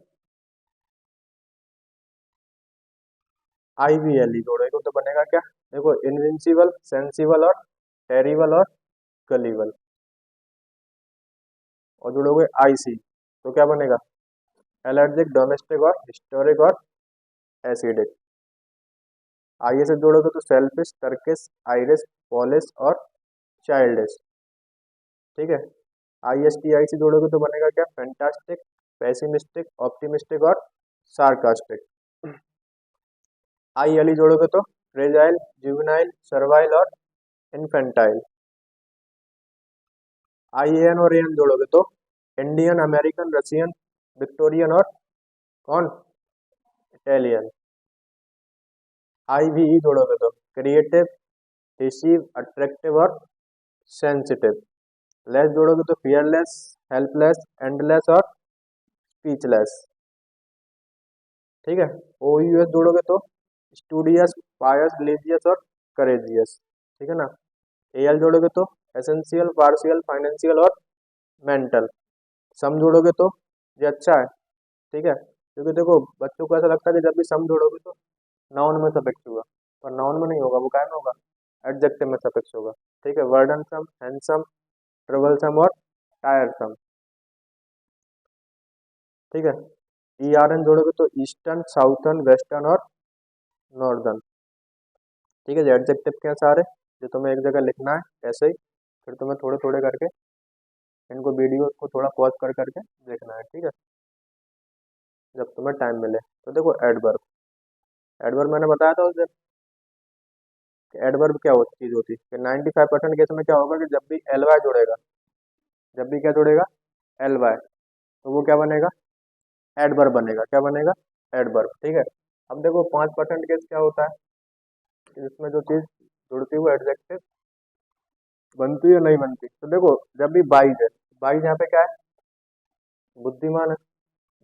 आई वी एल ई जोड़ेगा तो बनेगा क्या? देखो इनविंसिबल, सेंसिबल और टेरिबल और गलीबल। और जोड़ोगे आईसी तो क्या बनेगा? एलर्जिक, डोमेस्टिक और हिस्टोरिक और एसिडिक। आईए से जोड़ोगे तो सेल्फिश, टर्किश, आयरिश, पॉलिश और चाइल्डिश। ठीक है। आईएसटीआई से जोड़ोगे तो बनेगा क्या? फैंटास्टिक, पेसिमिस्टिक, ऑप्टिमिस्टिक और सार्कास्टिक। आईएलई जोड़ोगे तो फ्रेजाइल, जुवेनाइल, सर्वाइल और इन्फेंटाइल। आईएएन और एएन जोड़ोगे तो इंडियन, अमेरिकन, रशियन, विक्टोरियन और कौन? इटालियन। आईवीई जोड़ोगे तो क्रिएटिव, रिसीव, अट्रैक्टिव और सेंसिटिव। लेस जोड़ोगे तो फियरलेस, हेल्पलेस, एंडलेस और स्पीचलेस। ठीक है। ओयूएस जोड़ोगे तो स्टूडियस, पायस, रिलीजियस और करेजियस। ठीक है ना। एएल जोड़ोगे तो एसेंशियल, पार्शियल, फाइनेंशियल और मेंटल। सम जोड़ोगे तो ये अच्छा है। ठीक है, क्योंकि देखो बच्चों को ऐसा लगता है कि जब भी सम जोड़ोगे तो नाउन में सफिक्स होगा, पर नाउन में नहीं होगा, वो क्या में होगा? एडजेक्टिव में सफिक्स होगा। ठीक है। वर्डनसम, हैंडसम, ट्रबलसम और टायरसम। ठीक है। ईआरएन जोड़ोगे तो ईस्टर्न, साउथर्न, वेस्टर्न और नॉर्दर्न। ठीक है। जो एडजेक्टिव के हैं सारे, जो तुम्हें एक जगह लिखना है ऐसे ही, फिर तुम्हें थोड़े थोड़े करके इनको वीडियो को थोड़ा पॉज कर करके देखना है। ठीक है, जब तुम्हें टाइम मिले। तो देखो एडवर्ब, एडवर्ब मैंने बताया था उस दिन कि एडवर्ब क्या होती चीज होती है कि 95% केस में क्या होगा कि जब भी एल वाई जुड़ेगा, जब भी क्या जुड़ेगा? एल वाई, तो वो क्या बनेगा? एडवर्ब बनेगा। क्या बनेगा? एडवर्ब। ठीक है। अब देखो 5% केस क्या होता है कि इसमें जो चीज जुड़ती है वो एडजेक्टिव बनती है या नहीं बनती। तो देखो जब भी बाइज है, बाइज यहाँ पे क्या है? बुद्धिमान है।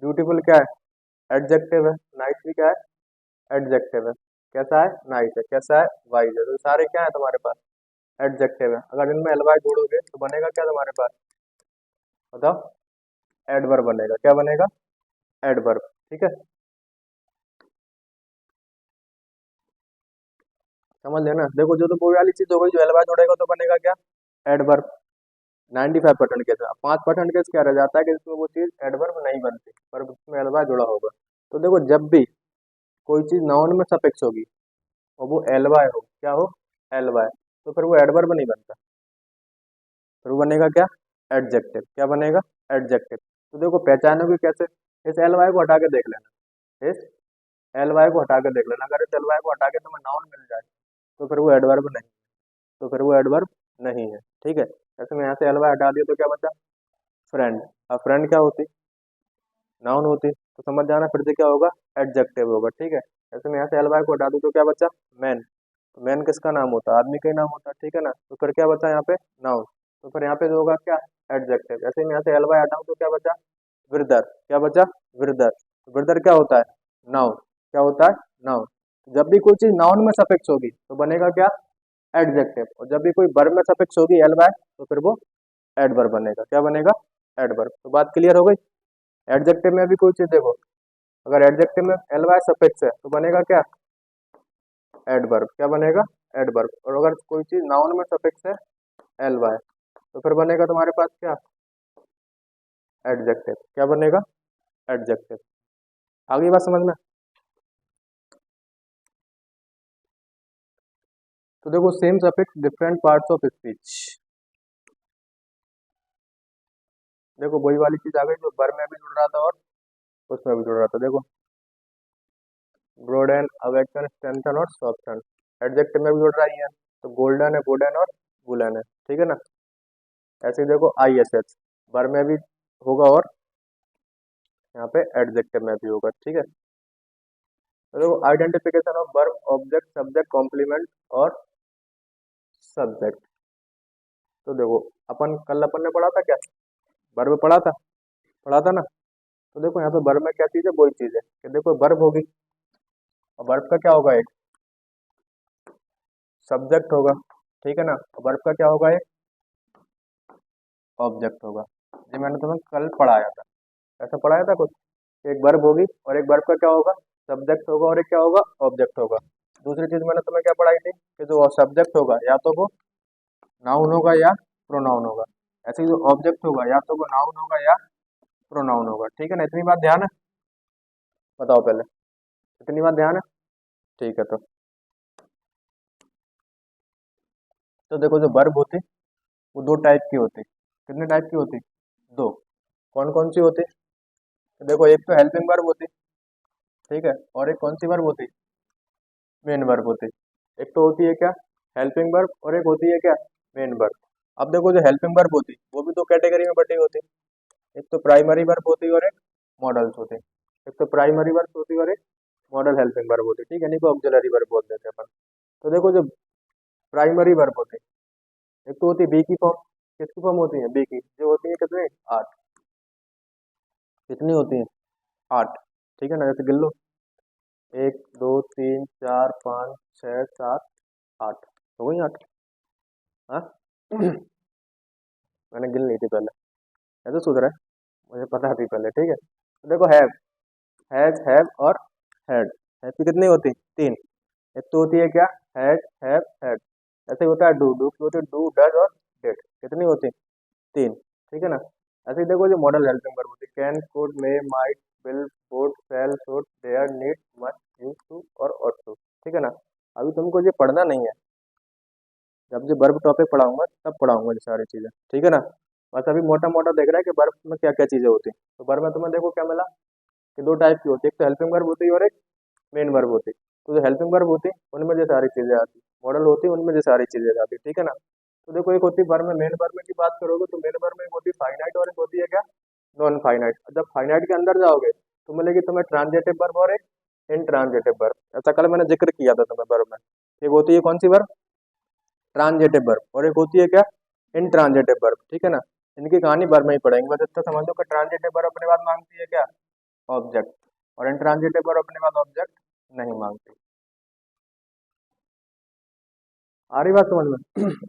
ब्यूटीफुल क्या है? एडजेक्टिव है। नाइस भी क्या है? एडजेक्टिव है। कैसा है? नाइस है। कैसा है? वाइज है। तो सारे क्या है तुम्हारे पास? एडजेक्टिव है। अगर इनमें एलवाई जोड़ोगे तो बनेगा क्या तुम्हारे पास? बताओ। एडवर्ब बनेगा। क्या बनेगा? एडवर्ब। ठीक है, समझ लेना। देखो जो तो कोई वाली चीज हो गई जो एलवाई जोड़ेगा तो बनेगा क्या? एडवर्ब। 95% केस। 5% केस क्या रह जाता है कि इसमें वो चीज एडवर्ब नहीं बनती पर उसमें एलवाई जुड़ा होगा। तो देखो जब भी कोई चीज नाउन में सफिक्स होगी और वो एलवाई हो, क्या हो? एलवाई, तो फिर वो एडवर्ब नहीं बनता, फिर वो बनेगा क्या? एडजेक्टिव। क्या बनेगा? एडजेक्टिव। तो देखो पहचानोगे कैसे? इस एलवाई को हटा के देख लेना, इस एलवाई को हटा के देख लेना। अगर इस एलवाई को हटा के तुम्हें नाउन मिल जाए तो फिर वो एडवर्ब नहीं, तो फिर वो एडवर्ब नहीं है। ठीक है। जैसे मैं यहाँ से एलवाई हटा दिया तो क्या बचा? फ्रेंड। अब फ्रेंड क्या होती? नाउन होती, तो समझ जाना फिर से क्या होगा? एडजेक्टिव होगा। ठीक है। जैसे मैं यहाँ से एलवाई को हटा दूं तो क्या बचा? मैन। तो मैन किसका नाम होता है? आदमी का ही नाम होता है। ठीक है ना। तो फिर क्या बचा यहाँ पे? नाउन। तो फिर यहाँ पे जो होगा क्या? एडजेक्टिव। जैसे मैं यहाँ से एलवाई हटाऊं तो क्या बचा? ब्रदर। क्या बचा? ब्रदर। तो ब्रदर क्या होता है? नाउन। क्या होता है? नाउन। जब भी कोई चीज नाउन में सफिक्स होगी तो बनेगा क्या? एडजेक्टिव। और जब भी कोई वर्ब में सफिक्स होगी एल वाई तो फिर वो एडवर्ब बनेगा। क्या बनेगा? एडवर्ब। तो बात क्लियर हो गई। एडजेक्टिव में भी कोई चीज देखो, अगर एडजेक्टिव में एल वाई सफिक्स है तो बनेगा क्या? एडवर्ब। क्या बनेगा? एडवर्ब। और अगर कोई चीज नाउन में सफिक्स है एल वाई तो फिर बनेगा तुम्हारे पास क्या? एडजेक्टिव। क्या बनेगा? एडजेक्टिव। आगे बात समझ में। तो देखो same suffix different parts of speech. देखो वही वाली चीज आ गई जो वर्ब में भी जुड़ रहा था और उसमें भी जुड़ रहा था। देखो ब्रोडन, अवेकन, स्ट्रेंथन और सॉफ्टन। एडजेक्टिव में भी जुड़ रही है तो गोल्डन है, वुडन और वुलन है। ठीक है ना। ऐसे ही देखो आई एस एच वर्ब में भी होगा और यहाँ पे एडजेक्टिव में भी होगा। ठीक है। तो देखो identification of verb, object, subject, complement और सब्जेक्ट। तो देखो अपन ने पढ़ा था क्या? वर्ब पढ़ा था ना। तो देखो यहाँ पे वर्ब में क्या चीज है? वही चीज है कि देखो वर्ब होगी और वर्ब का क्या होगा? एक सब्जेक्ट होगा। ठीक है ना। और वर्ब का क्या होगा? एक ऑब्जेक्ट होगा। ये मैंने तुम्हें कल पढ़ाया था। ऐसा पढ़ाया था कुछ? एक वर्ब होगी और एक वर्ब का क्या होगा? सब्जेक्ट होगा और एक क्या होगा? ऑब्जेक्ट होगा। दूसरी चीज मैंने तुम्हें क्या पढ़ाई थी कि जो सब्जेक्ट होगा या तो वो नाउन होगा या प्रोनाउन होगा। ऐसे ही जो ऑब्जेक्ट होगा या तो वो नाउन होगा या प्रोनाउन होगा, ठीक है ना, इतनी बात ध्यान है, बताओ पहले, इतनी बात ध्यान है, ठीक है। तो देखो जो वर्ब होते वो दो टाइप की होती, कितने टाइप की होती, दो, कौन कौन सी होती, तो देखो एक तो हेल्पिंग वर्ब होती, ठीक है, और एक कौन सी वर्ब होती, मेन वर्ब होती, एक तो होती है क्या हेल्पिंग वर्ब और एक होती है क्या मेन वर्ब। अब देखो जो हेल्पिंग वर्ब होती वो भी दो कैटेगरी में बटी होती, एक तो प्राइमरी वर्ब होती और एक मॉडल्स होते, एक तो प्राइमरी वर्ब होती और एक मॉडल हेल्पिंग वर्ब होती, ठीक है, नहीं को ऑक्सिलरी वर्ब बोल देते हैं अपन। तो देखो जो प्राइमरी वर्ब होती, एक तो होती बी की फॉर्म, किसकी फॉर्म होती है बी की, जो होती है कितने 8, कितनी होती है 8, ठीक है ना, जैसे गिन लो 1 2 3 4 5 6 7 8, हो गई 8, हाँ मैंने गिन ली थी पहले, ऐसे सुधरा है, मुझे पता थी पहले, ठीक है। तो देखो हैव और हैड, हैव की कितनी होती तीन, एक तो होती है क्या हैव हैड, ऐसे ही होता है डू, डू की होती है डू डज और डिड, कितनी होती तीन, ठीक है ना। ऐसे ही देखो जो मॉडल हेल्पिंग वर्ब होती है can could may might will would shall should dare need must use to और ऑट टू, ठीक है ना। अभी तुमको ये पढ़ना नहीं है, जब जो वर्ब टॉपिक पढ़ाऊंगा तब पढ़ाऊंगा ये सारी चीजें, ठीक है ना। बस अभी मोटा मोटा देख रहा है कि वर्ब में क्या क्या चीजें होती हैं। तो वर्ब में तुम्हें देखो क्या मिला कि दो टाइप की होती है, एक तो हेल्पिंग वर्ब होती है और एक मेन वर्ब होती है। तो जो हेल्पिंग वर्ब होती है उनमें ये सारी चीजें आती, मॉडल होती है उनमें ये सारी चीजें आती, ठीक है ना। तो देखो एक होती है वर्ब में, मेन वर्ब में की बात करोगे तो मेन वर्ब में एक होती है फाइनाइट और एक होती है क्या नॉन फाइनाइट। जब फाइनाइट के अंदर जाओगे तो मिलेगी तुम्हें ट्रांजिटिव वर्ब और एक इनट्रांजिटिव वर्ब। ऐसा कल मैंने जिक्र किया था तुम्हें वर्ब में, एक होती है कौन सी वर्ब ट्रांजिटिव वर्ब और एक होती है क्या इनट्रांजिटिव वर्ब, ठीक है ना। इनकी कहानी वर्ब में ही पढ़ेंगे, बस इतना समझ लो कि ट्रांजिटिव वर्ब अपने बाद मांगती है क्या ऑब्जेक्ट, और इनट्रांजिटिव वर्ब अपने बाद ऑब्जेक्ट नहीं मांगती। आ रही बात समझ में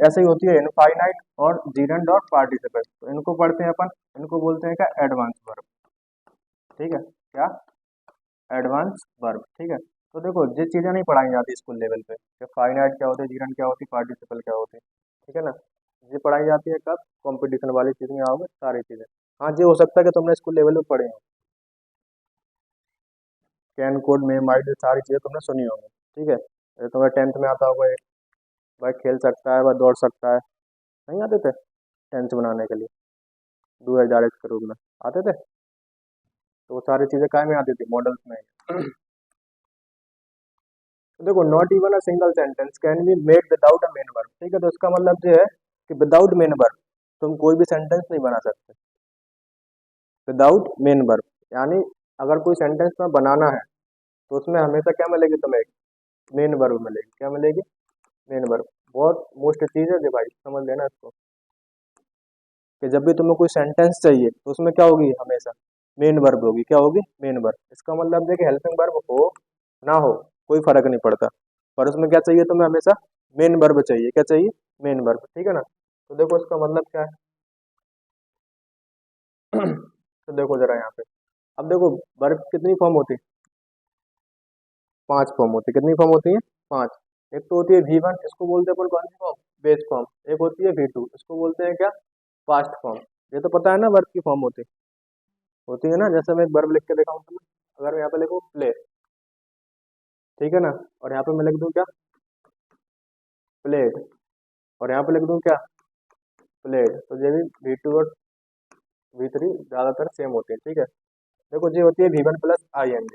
ऐसे ही होती है इनफाइनाइट और जीरेंड और पार्टिसिपल, तो इनको पढ़ते हैं अपन, इनको बोलते हैं क्या एडवांस वर्ब, ठीक है, क्या एडवांस वर्ब, ठीक है। तो देखो ये चीजें नहीं पढ़ाई जाती स्कूल लेवल पे कि फाइनाइट क्या होती है, जीरेंड क्या होती है, पार्टिसिपल क्या होती है, ठीक है ना। ये पढ़ाई जाती है कब कंपटीशन वाली चीज में आओगे सारी चीजें। हाँ ये हो सकता है कि तुमने स्कूल लेवल पे पढ़े हो, कैन कोड में माइट सारी चीजें तुमने सुनी होंगी, ठीक है। ये तुम्हें 10th में आता होगा, भाई खेल सकता है, भाई दौड़ सकता है, नहीं आते थे टेंस बनाने के लिए, डू एज डायरेक्ट के रूप में आते थे, तो वो सारी चीजें काय में आती थी मॉडल्स में। तो देखो not even a single sentence can be made without a main verb, ठीक है, तो इसका मतलब ये है कि विदाउट मेन वर्ब तुम कोई भी सेंटेंस नहीं बना सकते, विदाउट मेन वर्ब, यानी अगर कोई सेंटेंस में बनाना है तो उसमें हमेशा क्या मिलेगी तुम्हें मेन वर्ब मिलेगी, क्या मिलेगी मेन वर्ब। बहुत मोस्ट चीज है ये भाई, समझ लेना इसको, कि जब भी तुम्हें कोई सेंटेंस चाहिए तो उसमें क्या होगी हमेशा मेन वर्ब होगी, क्या होगी मेन वर्ब। इसका मतलब है कि हेल्पिंग वर्ब हो ना हो कोई फर्क नहीं पड़ता, पर उसमें क्या चाहिए तुम्हें हमेशा मेन वर्ब चाहिए, क्या चाहिए मेन वर्ब, ठीक है ना। तो देखो इसका मतलब क्या है तो देखो जरा यहाँ पे, अब देखो वर्ब कितनी फॉर्म होती है, 5 फॉर्म होती है, कितनी फॉर्म होती है 5। एक तो होती है V1, इसको बोलते हैं अपन कौन सी फॉर्म बेस फॉर्म, एक होती है V2, इसको बोलते हैं क्या पास्ट फॉर्म। ये तो पता है ना वर्ब की फॉर्म होती है ना, जैसे मैं एक वर्ब लिख के दिखाऊं तुम्हें, अगर मैं यहाँ पे लिखूँ प्ले, ठीक है ना, और यहाँ पे मैं लिख दूँ क्या प्लेड, और यहाँ पे लिख दूँ क्या प्लेड, तो ये भी V2 और V3 ज्यादातर सेम होते हैं, ठीक है। देखो ये होती है V1 प्लस ING,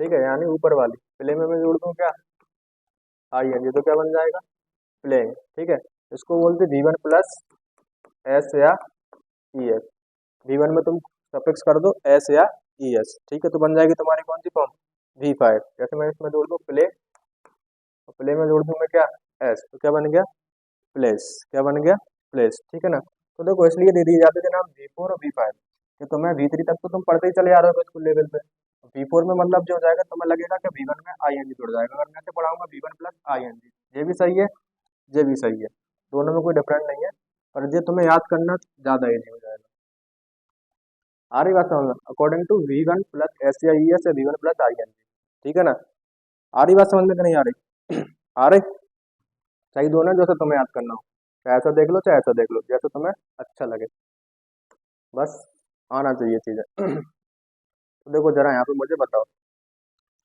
ठीक है, यानी ऊपर वाली, प्ले में मैं जोड़ दूँ क्या ING, तो क्या बन जाएगा प्लेइंग, ठीक है। इसको बोलते V1 प्लस एस या ES, V1 में तुम सफिक्स कर दो एस या ES, ठीक है, तो बन जाएगी तुम्हारी कौन सी फॉर्म V5। जैसे मैं इसमें जोड़ दूँ प्ले, और प्ले में जोड़ दूँ मैं क्या एस, तो क्या बन गया प्लेस, क्या बन गया प्लेस, ठीक है ना। तो देखो इसलिए दे दिए जाते थे नाम V4 और V5, कि तुम्हें V3 तक तो तुम पढ़ते ही चले आ रहे हो स्कूल लेवल पे, V4 में मतलब जो हो जाएगा तुम्हें लगेगा कि V1 में ING जुड़ जाएगा, अगर मैं ऐसे पढ़ाऊंगा V1 प्लस ING, ये भी सही है ये भी सही है, दोनों में कोई डिफरेंस नहीं है, पर ये तुम्हें याद करना ज्यादा ईजी हो जाएगा। आ रही बात समझ में, according to V1 plus S या ES या V1 प्लस ING, ठीक है ना। आ रही बात समझ में कि नहीं आ रही आ रही, सही दोनों जैसे तुम्हें याद करना हो। चाहे ऐसा देख लो चाहे ऐसा देख लो, जैसे तुम्हें अच्छा लगे, बस आना चाहिए चीजें। तो देखो जरा यहाँ पे मुझे बताओ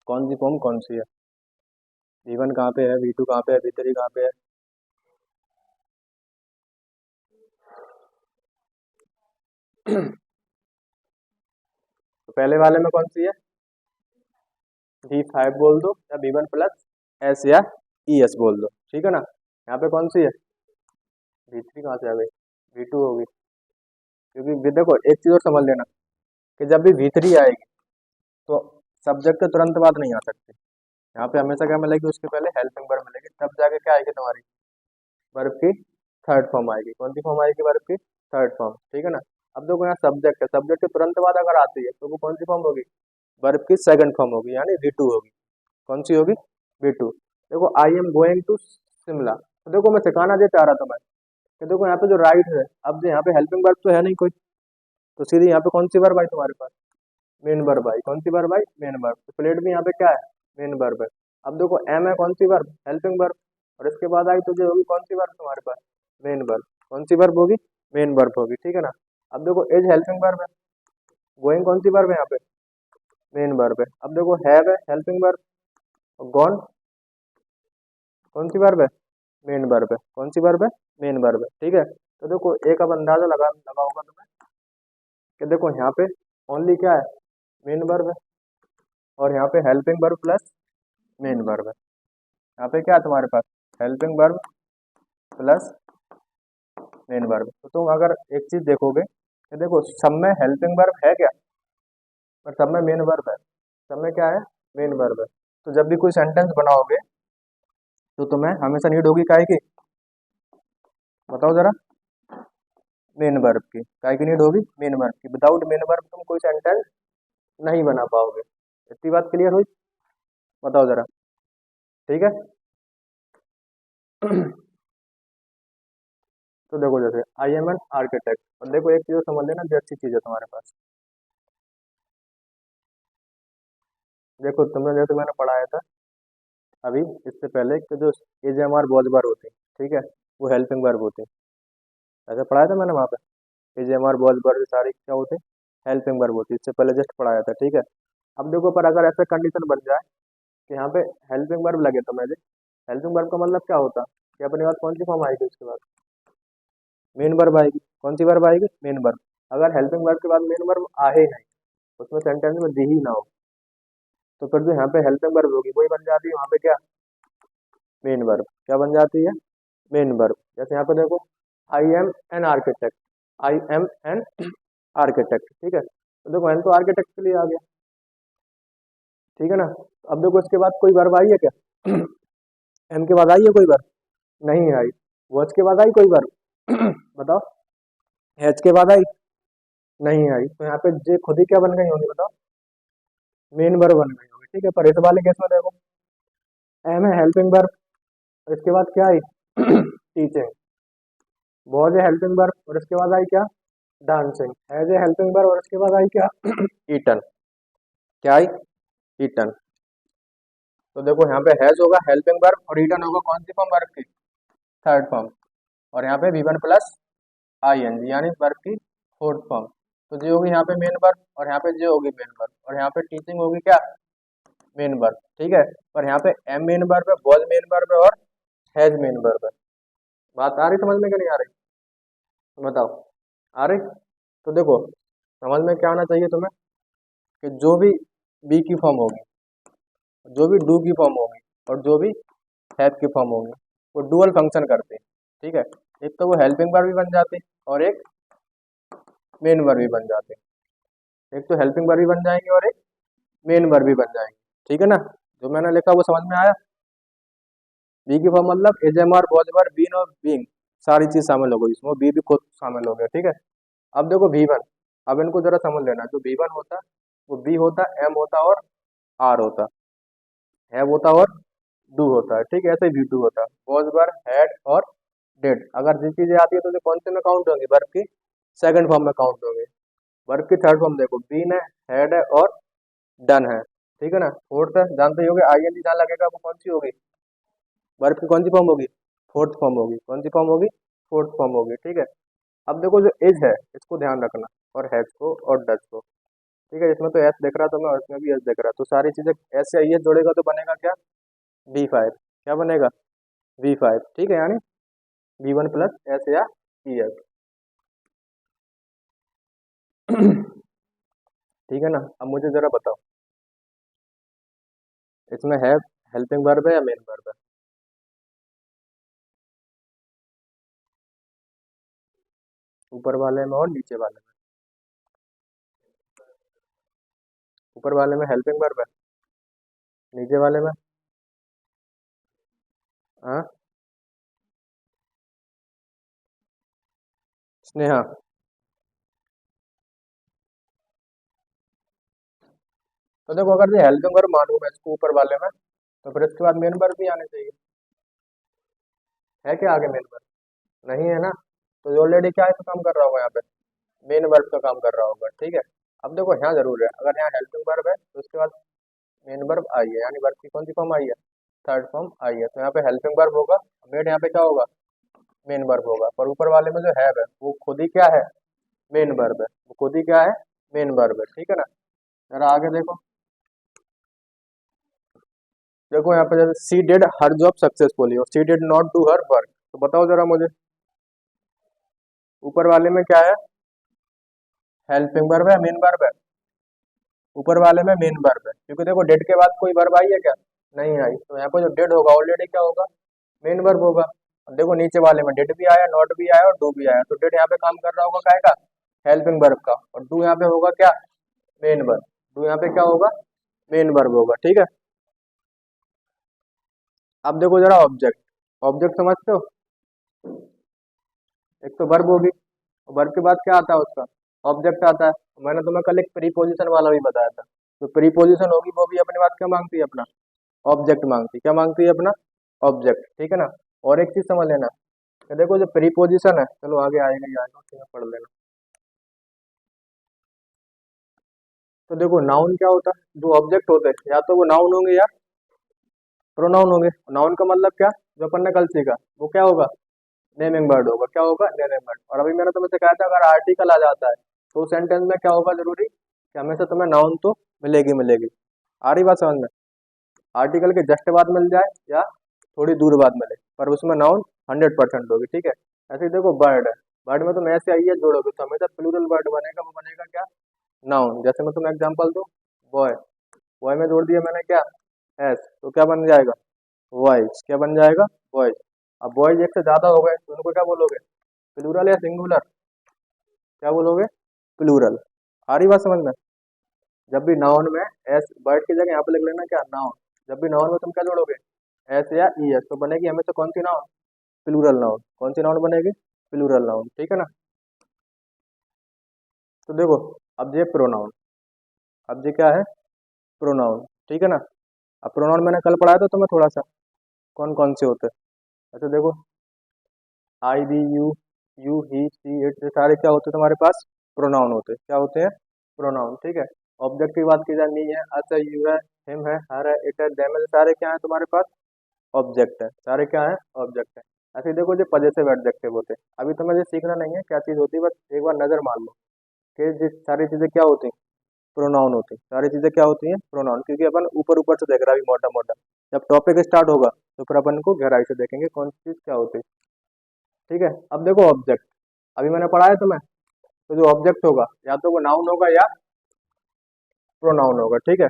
कौन सी फॉर्म कौन सी है, V1 कहाँ पे है, V2 कहाँ पे है, V3 कहाँ पे है। तो पहले वाले में कौन सी है, V5 बोल दो या V1 प्लस एस या ES बोल दो, ठीक है ना। यहाँ पे कौन सी है, V3 कहाँ से आ गई, V2 होगी, क्योंकि देखो एक चीज और समझ लेना कि जब भी V3 आएगी तो सब्जेक्ट तुरंत बाद नहीं आ सकती, यहाँ पे हमेशा क्या मिलेगी, उसके पहले हेल्पिंग वर्ब मिलेगी, तब जाके क्या आएगी तुम्हारी वर्ब की थर्ड फॉर्म आएगी। कौन सी फॉर्म आएगी, वर्ब की थर्ड फॉर्म, ठीक है ना। अब देखो यहाँ सब्जेक्ट है, सब्जेक्ट के तुरंत बाद अगर आती है तो वो कौन सी फॉर्म होगी, वर्ब की सेकंड फॉर्म होगी, यानी V2 होगी। कौन सी होगी, V2। देखो I am going to Shimla, तो देखो मैं सिखाना ये चाह रहा था मैं कि देखो यहाँ पे जो राइट है, अब जो यहाँ पे हेल्पिंग वर्ब तो है नहीं कोई, तो सीधी यहाँ पे कौन सी वर्ब आई तुम्हारे पास, मेन वर्ब आई। कौन सी वर्ब आई, मेन वर्ब। तो प्लेट भी यहाँ पे क्या है, मेन वर्ब है। अब देखो एम है कौन सी वर्ब, हेल्पिंग वर्ब, और इसके बाद आई तो जो होगी कौन सी वर्ब तुम्हारे पास, मेन वर्ब। कौन सी वर्ब होगी, मेन वर्ब होगी, ठीक है ना। अब देखो एज हेल्पिंग वर्ब है, गोइंग कौन सी वर्ब है यहाँ पे, मेन वर्ब है। अब देखो हैव है हेल्पिंग वर्ब, और गॉन कौन सी वर्ब है, मेन वर्ब है। कौन सी वर्ब है, मेन वर्ब है, ठीक है। तो देखो एक अब अंदाजा लगा होगा तुम्हें कि देखो यहाँ पे ओनली क्या है, मेन वर्ब है, और यहाँ पे helping verb plus main verb है। यहाँ पे क्या है तुम्हारे पास, helping verb plus main verb. तो तुम अगर एक चीज देखोगे कि देखो सब में हेल्पिंग वर्ब है क्या, पर सब में मेन वर्ब है, सब में क्या है, मेन वर्ब है। तो जब भी कोई सेंटेंस बनाओगे तो तुम्हें हमेशा नीड होगी काहे की, बताओ जरा, मेन वर्ब की। काहे की नीड होगी, मेन वर्ब की। विदाउट मेन वर्ब तुम कोई सेंटेंस नहीं बना पाओगे। इतनी बात क्लियर हुई, बताओ जरा, ठीक है। तो देखो जैसे आई एम एन आर्किटेक्ट, और देखो एक चीज समझ लेना जो अच्छी चीज है तुम्हारे पास, देखो तुमने जैसे मैंने पढ़ाया था अभी इससे पहले कि जो एज एम आर बहुत बार होती है, ठीक है, वो हेल्पिंग वर्ब होती है। ऐसा पढ़ाया था मैंने वहाँ पे, एज एम आर बहुत बार सारी क्या होते हैं, हेल्पिंग वर्ब होती है, इससे पहले जस्ट पढ़ाया था, ठीक है। अब देखो पर अगर ऐसा कंडीशन बन जाए कि यहाँ पे हेल्पिंग वर्ब लगे, तो मैं हेल्पिंग वर्ब का मतलब क्या होता कि अपने पास कौन सी फॉर्म आएगी, उसके बाद मेन वर्ब आएगी। कौन सी वर्ब आएगी, मेन वर्ब। अगर हेल्पिंग वर्ब के बाद मेन वर्ब आ ही नहीं, उसमें सेंटेंस में दी ही ना हो, तो फिर जो यहाँ पे हेल्पिंग वर्ब होगी वही बन जाती है वहाँ पे क्या, मेन वर्ब। क्या बन जाती है, मेन वर्ब। जैसे यहाँ पे देखो I M an architect, I am an architect, ठीक है। तो देखो एन तो आर्किटेक्ट के लिए आ गया, ठीक है ना। अब देखो इसके बाद कोई वर्ब आई है क्या, एम के बाद आई है कोई वर्ब, नहीं आई। वॉच के बाद आई कोई वर्ब, बताओ, हैज के बाद आई, नहीं आई। तो यहाँ पे जे खुद ही क्या बन गई होंगी, बताओ, मेन वर्ब बन गई होगी, ठीक है। पर इस वाले केस में देखो एम है हेल्पिंग वर्ब, और इसके बाद क्या आई, teaching. Was a helping verb और इसके बाद आई क्या, dancing. Has a helping verb और इसके बाद आई क्या, ईटन। क्या आई, ईटन। तो देखो यहाँ पे हैज होगा हेल्पिंग वर्ब और ईटन होगा कौन सी फॉर्म, वर्ब की थर्ड फॉर्म। और यहाँ पे V1 plus I N G यानी वर्ब की फोर्थ फॉर्म। तो जे होगी यहाँ पे मेन वर्ब, और यहाँ पे जे होगी मेन वर्ब, और यहाँ पे टीचिंग होगी क्या, मेन वर्ब, ठीक है। पर यहाँ पे एम मेन वर्ब है, वॉज मेन वर्ब है, और हैज मेन वर्ब है। बात आ रही समझ में कि नहीं आ रही, बताओ, आ रही। तो देखो समझ में क्या आना चाहिए तुम्हें कि जो भी बी की फॉर्म होगी, जो भी डू की फॉर्म होगी, और जो भी हैव की फॉर्म होगी, वो डुअल फंक्शन करते हैं, ठीक है। एक तो वो हेल्पिंग वर्ब भी बन जाते हैं और एक मेन वर्ब भी बन जाते हैं। एक तो हेल्पिंग वर्ब भी बन जाएंगे और एक मेन वर्ब भी बन जाएंगे, ठीक है ना। जो मैंने लिखा वो समझ में आया। बी की फॉर्म मतलब is am are was were been और बीइंग, सारी चीज शामिल हो गई इसमें, बी भी खुद शामिल हो गया, ठीक है। अब देखो V1, अब इनको जरा समझ लेना, जो V1 होता है वो बी होता, एम होता और आर होता, हैव होता और डू होता है, ठीक है। ऐसे ही V2 होता है, वॉज वर हैड और डेड। अगर जिस चीजें आती है तो ये कौन से में काउंट होंगे, वर्ब की सेकंड फॉर्म में काउंट होंगे। वर्ब की थर्ड फॉर्म देखो बीन है, हैड है और डन है, ठीक है ना। फोर्थ है, जानते ही होगे आई एन जी जहाँ लगेगा वो कौन सी होगी, वर्ब की कौन सी फॉर्म होगी, फोर्थ फॉर्म होगी। कौन सी फॉर्म होगी, फोर्थ फॉर्म होगी, ठीक है। अब देखो जो इज है इसको ध्यान रखना, और हैज को और डज को, ठीक है। इसमें तो एस दिख रहा तुम्हें और इसमें भी एस दिख रहा है, तो सारी चीजें एस या ई जोड़ेगा तो बनेगा क्या, V5। क्या बनेगा, V5, ठीक है, यानी V1 प्लस एस या ई एस। ठीक है ना। अब मुझे जरा बताओ, इसमें है हेल्पिंग वर्ब है या मेन वर्ब है, ऊपर वाले में और नीचे वाले में। ऊपर वाले में हेल्पिंग वर्ब है, नीचे वाले में, हाँ, स्नेहा। तो देखो अगर ये हेल्पिंग वर्ब मानूं मैं इसको ऊपर वाले में, तो फिर इसके बाद मेन वर्ब भी आने चाहिए। है क्या आगे मेन वर्ब, नहीं है ना। तो ऑलरेडी क्या है काम कर रहा होगा यहाँ पे, मेन वर्ब का काम कर रहा होगा, ठीक है। अब देखो यहाँ जरूर है, अगर यहाँ हेल्पिंग वर्ब है तो उसके बाद मेन वर्ब आई है, यानी वर्ब की कौन सी फॉर्म आई है, थर्ड फॉर्म आई है। तो यहाँ पे हेल्पिंग वर्ब होगा, मेन यहाँ पे क्या होगा, मेन वर्ब होगा। पर ऊपर वाले में जो है वो खुद ही क्या है, मेन वर्ब है, वो खुद ही क्या है, मेन वर्ब है, ठीक है ना। जरा आगे देखो, देखो यहाँ पे जैसे she did her job successfully और she did not do her work, तो बताओ जरा मुझे, ऊपर वाले में क्या है, हेल्पिंग वर्ब है, मेन वर्ब है, ऊपर वाले में मेन वर्ब है, क्योंकि देखो डेड के बाद कोई वर्ब आई है क्या, नहीं आई। तो यहाँ पे जो डेड होगा ऑलरेडी क्या होगा, मेन वर्ब होगा। अब देखो नीचे वाले में डेड भी आया, नॉट भी आया और डू भी आया, तो डेड यहाँ पे काम कर रहा होगा काय का, हेल्पिंग वर्ब का, और डू यहाँ पे होगा क्या, मेन वर्ब। डू यहाँ पे क्या होगा, मेन वर्ब होगा, ठीक है। अब देखो जरा ऑब्जेक्ट, ऑब्जेक्ट समझते हो, एक तो वर्ब होगी, वर्ब के बाद क्या आता है उसका, ऑब्जेक्ट आता है। मैंने तुम्हें कल एक प्रीपोजिशन वाला भी बताया था, तो प्रीपोजिशन होगी वो भी अपने बात क्या मांगती है, अपना ऑब्जेक्ट मांगती है, क्या मांगती है, अपना ऑब्जेक्ट, ठीक है ना। और एक चीज समझ लेना, कि देखो जो प्रीपोजिशन है, चलो आगे आएगा ही आएगा, उसमें पढ़ लेना। तो देखो नाउन क्या होता है, जो ऑब्जेक्ट होते हैं या तो वो नाउन होंगे या प्रोनाउन होंगे। नाउन का मतलब क्या, जो अपन ने कल सीखा वो क्या होगा, नेमिंग वर्ड होगा, क्या होगा, नेमिंग वर्ड। और अभी मैंने तुम्हें सिखाया था अगर आर्टिकल आ जाता है तो सेंटेंस में क्या होगा जरूरी, कि हमेशा तुम्हें नाउन तो मिलेगी मिलेगी। आ रही बात समझ में, आर्टिकल के जस्ट बाद मिल जाए या थोड़ी दूर बाद मिले, पर उसमें नाउन 100% होगी, ठीक है। ऐसे ही देखो बर्ड है, बर्ड में तुम ऐसे आइए जोड़ोगे तो हमेशा प्लूरल वर्ड बनेगा, वो बनेगा क्या, नाउन। जैसे मैं तुम्हें एग्जांपल दूं, बॉय, बॉय में जोड़ दिया मैंने क्या, एस, तो क्या बन जाएगा, वॉइस, क्या बन जाएगा, वॉइस। अब बॉयज एक से ज्यादा हो गए तो उनको क्या बोलोगे, प्लूरल या सिंगुलर, क्या बोलोगे, प्लूरल। आ रही बात समझ में। जब भी नाउन में एस, वर्ड की जगह यहाँ पे लिख लेना क्या, नाउन। जब भी नाउन में तुम क्या जोड़ोगे, एस या ई एस, तो बनेगी हमेशा कौन सी नाउन, प्लूरल नाउन। कौन सी नाउन बनेगी, प्लूरल नाउन, ठीक है ना। तो देखो अब ये प्रोनाउन, अब ये क्या है, प्रोनाउन, ठीक है ना। अब प्रोनाउन मैंने कल पढ़ाया था तुम्हें थोड़ा सा, कौन कौन से होते हैं। अच्छा देखो, I we you, you he she it, ये सारे क्या होते हैं तुम्हारे पास, प्रोनाउन होते हैं। क्या होते हैं, प्रोनाउन, ठीक है। ऑब्जेक्ट की बात की जाए, मी है, अस है, यू है, हिम है, हर है, इट है, देम है, सारे क्या है तुम्हारे पास, ऑब्जेक्ट है, सारे क्या है, ऑब्जेक्ट है। ऐसे ही देखो जो पजेसिव एडजेक्टिव होते हैं, अभी तुम्हें ये सीखना नहीं है क्या चीज होती है, बस एक बार नजर मार लो कि ये सारी चीजें क्या होती हैं, प्रोनाउन होती हैं। सारी चीजें क्या होती हैं, प्रोनाउन, क्योंकि अपन ऊपर ऊपर से देख रहा है अभी मोटा मोटा, जब टॉपिक स्टार्ट होगा तो फिर अपन को गहराई से देखेंगे कौन सी चीज क्या होती है, ठीक है। अब देखो ऑब्जेक्ट, अभी मैंने पढ़ा है तुम्हें, तो जो ऑब्जेक्ट होगा या तो वो नाउन होगा या प्रोनाउन होगा, ठीक है।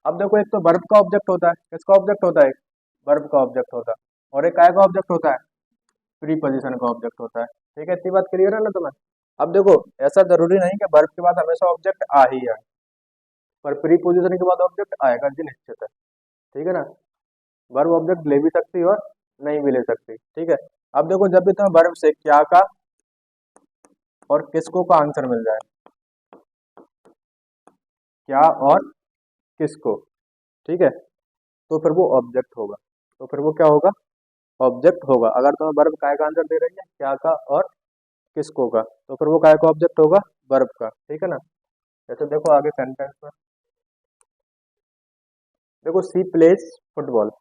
अब देखो एक तो वर्ब का ऑब्जेक्ट होता है, किसका ऑब्जेक्ट होता है, वर्ब का ऑब्जेक्ट होता है, और एक काय का ऑब्जेक्ट होता है, प्रीपोजिशन का ऑब्जेक्ट होता है, ठीक है। इतनी बात क्लियर है ना तुम्हें। अब देखो ऐसा जरूरी नहीं कि वर्ब के बाद हमेशा ऑब्जेक्ट आ ही आए, पर प्रीपोजिशन के बाद ऑब्जेक्ट आएगा जी, निश्चित है, ठीक है ना। वर्ब ऑब्जेक्ट ले भी सकती है और नहीं भी ले सकती, ठीक है। अब देखो जब भी तुम्हें वर्ब से क्या का और किसको का आंसर मिल जाए, क्या और किसको, ठीक है, तो फिर वो ऑब्जेक्ट होगा, तो फिर वो क्या होगा, ऑब्जेक्ट होगा। अगर तुम्हें वर्ब काय का आंसर दे रही है, क्या का और किसको का, तो फिर वो काय का ऑब्जेक्ट होगा, वर्ब का, ठीक है ना। जैसे देखो आगे सेंटेंस में, देखो सी प्लेज फुटबॉल,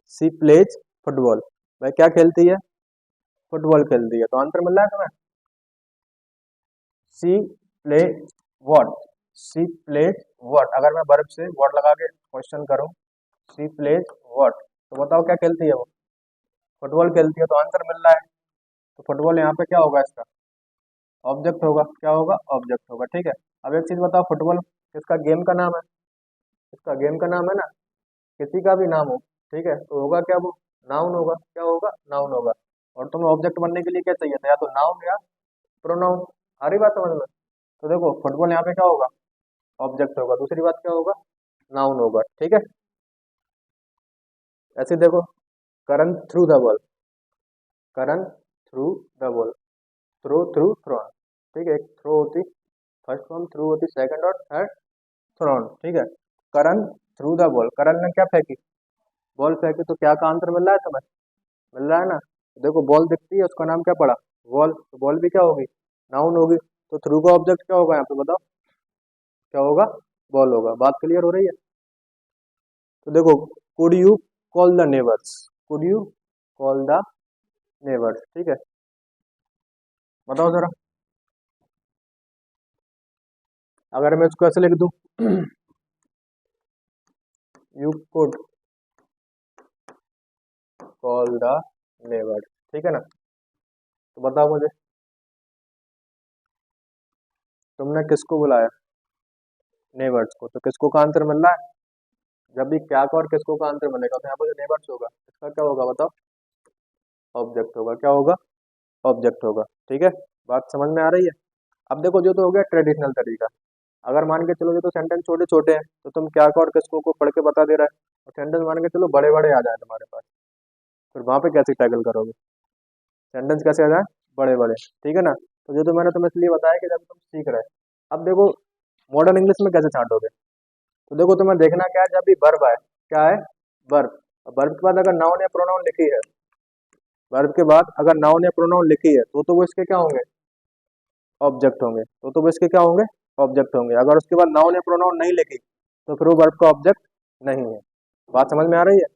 सी प्लेज फुटबॉल, भाई क्या खेलती है, फुटबॉल खेलती है, तो आंसर मिल रहा है तुम्हें। She play what, she plays what, अगर मैं वर्ब से वॉट लगा के क्वेश्चन करूं, सी प्लेज वॉट, तो बताओ क्या खेलती है वो, फुटबॉल खेलती है, तो आंसर मिल रहा है। तो फुटबॉल यहाँ पे क्या होगा, इसका ऑब्जेक्ट होगा, क्या होगा, ऑब्जेक्ट होगा, ठीक है। अब एक चीज बताओ, फुटबॉल किसका गेम का नाम है, इसका गेम का नाम है ना, किसी का भी नाम हो, ठीक है, तो होगा क्या वो, नाउन होगा, क्या होगा, नाउन होगा। और तुम्हें ऑब्जेक्ट बनने के लिए क्या चाहिए था, या तो नाउन या प्रोनाउन, आ रही बात समझ में। तो देखो फुटबॉल यहाँ पे क्या होगा, ऑब्जेक्ट होगा, दूसरी बात क्या होगा, नाउन होगा, ठीक है। ऐसे देखो, Karan threw the ball, Karan threw the ball, throw threw throw, ठीक है, एक थ्रो होती, फर्स्ट फॉर्म थ्रू होती, सेकंड और थर्ड थ्रोन, ठीक है। Karan threw the ball, Karan ने क्या फेंकी, बॉल फेंकी, तो क्या का आंसर मिल रहा है तुम्हें, मिल रहा है ना। देखो बॉल दिखती है, उसका नाम क्या पड़ा, बॉल, तो बॉल भी क्या होगी, नाउन होगी, तो थ्रू का ऑब्जेक्ट क्या होगा यहाँ पे बताओ, क्या होगा, बॉल होगा। बात क्लियर हो रही है। तो देखो, could you call the neighbours, could you call the neighbours, ठीक है, बताओ जरा, अगर मैं इसको ऐसे लिख दूं, you could call the neighbours, ठीक है ना, तो बताओ मुझे, तुमने किसको बुलाया, नेबर्स को, तो किसको का आंसर मिल रहा है, जब भी क्या का और किसको का आंसर मिलेगा, तो यहाँ पर जो नेबर्स होगा इसका क्या होगा बताओ, ऑब्जेक्ट होगा, क्या होगा, ऑब्जेक्ट होगा, ठीक है। बात समझ में आ रही है। अब देखो, जो तो हो गया ट्रेडिशनल तरीका, अगर मान के चलो जो तो सेंटेंस छोटे छोटे हैं, तो तुम क्या का और किसको को पढ़ के बता दे रहा है, और सेंटेंस मान के चलो बड़े बड़े आ जाए तुम्हारे पास, फिर वहां पे कैसे टैकल करोगे, सेंटेंस कैसे आ जाए, बड़े बड़े, ठीक है ना। तो जो तो मैंने तुम्हें इसलिए बताया कि जब तुम सीख रहे, अब देखो मॉडर्न इंग्लिश में कैसे छांटोगे, तो देखो तुम्हें देखना क्या है, जब भी वर्ब आए, क्या है, वर्ब, वर्ब के बाद अगर नाउन या प्रोनाउन लिखी है, वर्ब के बाद अगर नाउन या प्रोनाउन लिखी है, तो वो इसके क्या होंगे, ऑब्जेक्ट होंगे, तो वो इसके क्या होंगे, ऑब्जेक्ट होंगे। अगर उसके बाद नाउन या प्रोनाउन नहीं लिखी, तो फिर वो वर्ब का ऑब्जेक्ट नहीं है। बात समझ में आ रही है,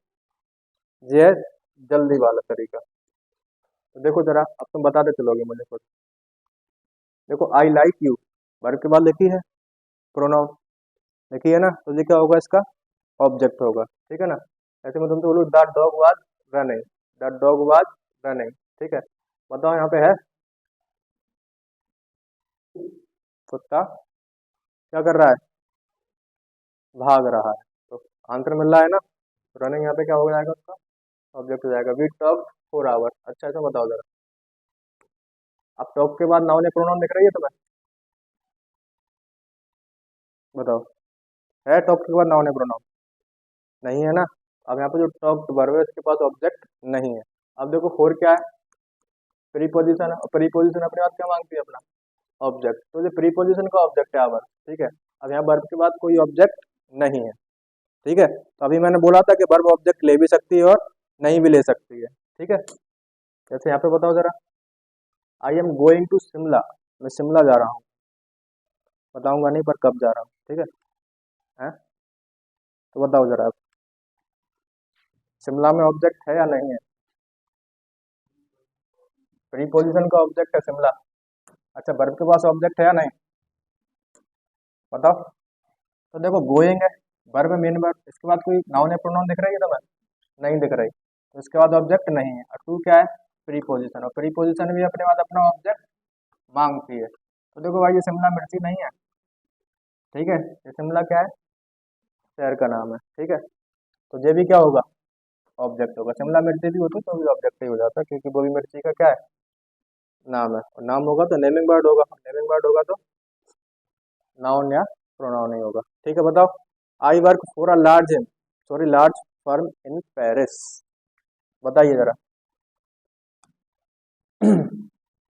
ये है जल्दी वाला तरीका। तो देखो जरा, अब तुम बताते चलोगे मुझे खुद। देखो आई लाइक यू, वर्ब के बाद लिखी है, प्रोनाउन लिखी है ना, तो ये क्या होगा, इसका ऑब्जेक्ट होगा, ठीक है ना। ऐसे में तुम तो बोलो the dog was running, the dog was running, ठीक है। बताओ यहाँ पे है, कुत्ता क्या कर रहा है, भाग रहा है, तो आंसर मिल रहा है ना, रनिंग यहाँ पे क्या हो जाएगा, उसका ऑब्जेक्ट हो जाएगा। वी टॉक 4 आवर, अच्छा ऐसा बताओ जरा, अब टॉक के बाद नाउन या प्रोनाउन दिख रही है तुम्हें, बताओ, है टॉक के बाद नाउन या प्रोनाउन, नहीं है ना। अब यहाँ पे जो टॉक वर्ब है इसके पास ऑब्जेक्ट नहीं है। अब देखो फोर क्या है, प्रीपोजिशन है, और प्रीपोजिशन अपने बात क्या मांगती है, अपना ऑब्जेक्ट, तो जो प्रीपोजिशन का ऑब्जेक्ट है वर्ब, ठीक है। अब यहाँ वर्ब के बाद कोई ऑब्जेक्ट नहीं है, ठीक है। तो अभी मैंने बोला था कि वर्ब ऑब्जेक्ट ले भी सकती है और नहीं भी ले सकती है, ठीक है। जैसे यहाँ पे बताओ जरा, I am going to Shimla, मैं शिमला जा रहा हूँ, बताऊंगा नहीं पर कब जा रहा हूँ, ठीक है, हैं? तो बताओ जरा आप, शिमला में ऑब्जेक्ट है या नहीं है, प्रीपोजिशन का ऑब्जेक्ट है शिमला, अच्छा वर्ब के पास ऑब्जेक्ट है या नहीं, बताओ। तो देखो गोइंग है, वर्ब में मेन वर्ब, इसके बाद कोई नाउन या प्रोनाउन दिख रही है तुम्हें, नहीं दिख रही, तो इसके बाद ऑब्जेक्ट नहीं है। और टू क्या है, प्रीपोजिशन, और प्रीपोजिशन भी अपने बाद अपना ऑब्जेक्ट मांगती है। तो देखो भाई, ये शिमला मिर्ची नहीं है, ठीक है, ये शिमला क्या है, शहर का नाम है, ठीक है। तो ये भी क्या होगा, ऑब्जेक्ट होगा, शिमला मिर्ची भी होती तो भी ऑब्जेक्ट ही हो जाता, क्योंकि वो भी मिर्ची का क्या है, नाम है, और नाम होगा तो नेमिंग वर्ड होगा, नेमिंग वर्ड होगा तो नाउन या प्रोनाउन नहीं होगा, ठीक है। बताओ, I work for a large sorry large firm in Paris, बताइए जरा,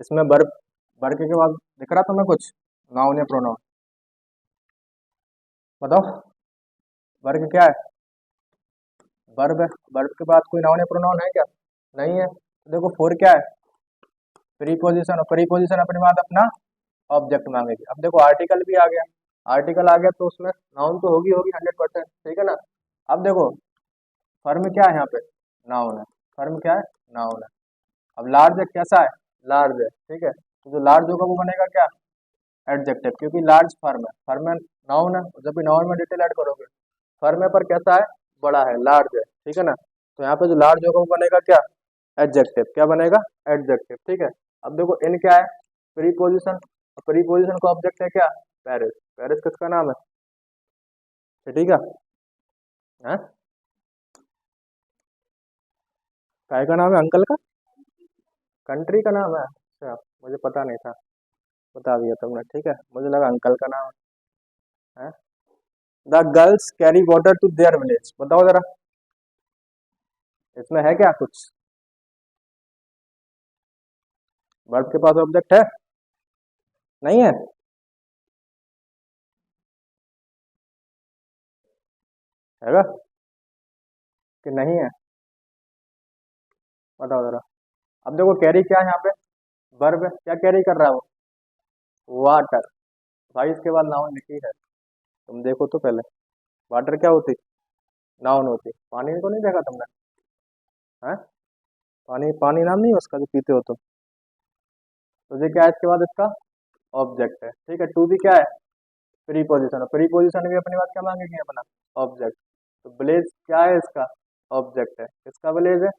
इसमें वर्ब, वर्ग के बाद दिख रहा तुम्हें कुछ, नाउन या प्रोनाउन, बताओ, वर्ग क्या है, वर्ब है, वर्ब के बाद कोई नाउन या प्रोनाउन है क्या, नहीं है। तो देखो फोर क्या है, प्रीपोजिशन, और प्रीपोजिशन अपने बाद अपना ऑब्जेक्ट मांगेगी। अब देखो आर्टिकल भी आ गया, आर्टिकल आ गया तो उसमें नाउन तो होगी होगी 100%, ठीक है ना। अब देखो फर्म क्या है यहाँ पे, नाउन है, फर्म क्या है, नाउन है, अब लार्ज है, कैसा है, लार्ज है, ठीक है, तो जो लार्ज होगा वो बनेगा क्या, एडजेक्टिव, क्योंकि लार्ज फर्म है नाउन है, जब भी नाउन में डिटेल ऐड करोगे, फर्म है पर कैसा है, बड़ा है, लार्ज है, ठीक है ना, तो यहाँ पे जो लार्ज होगा वो बनेगा क्या, एडजेक्टिव, क्या बनेगा, एडजेक्टिव, ठीक है। अब देखो इन क्या है, प्रीपोजिशन, प्रीपोजिशन का ऑब्जेक्ट है क्या, पेरिस, पेरिस किसका नाम है, ठीक है, हाँ? काय का नाम है अंकल का, कंट्री का नाम है, अच्छा मुझे पता नहीं था, बता दिया तुमने, ठीक है, मुझे लगा अंकल का नाम है। The girls carry water to their village, बताओ जरा, इसमें है क्या कुछ, वर्ब के पास ऑब्जेक्ट नहीं है, हैगा कि नहीं है, बताओ जरा। अब देखो कैरी क्या है यहाँ पे, वर्ब है, क्या कैरी कर रहा है वो, वाटर, भाई इसके बाद नाउन लिखी है, तुम देखो तो पहले, वाटर क्या होती, नाउन होती, पानी को नहीं देखा तुमने, है, पानी, पानी नाम नहीं है उसका जो पीते हो तुम, तो ये क्या है इसके बाद इसका ऑब्जेक्ट है, ठीक है, टू भी क्या है, प्रीपोजिशन, प्रीपोजिशन भी अपनी बात क्या मांगेगी, अपना ऑब्जेक्ट, तो विलेज क्या है इसका, ऑब्जेक्ट है, किसका विलेज है,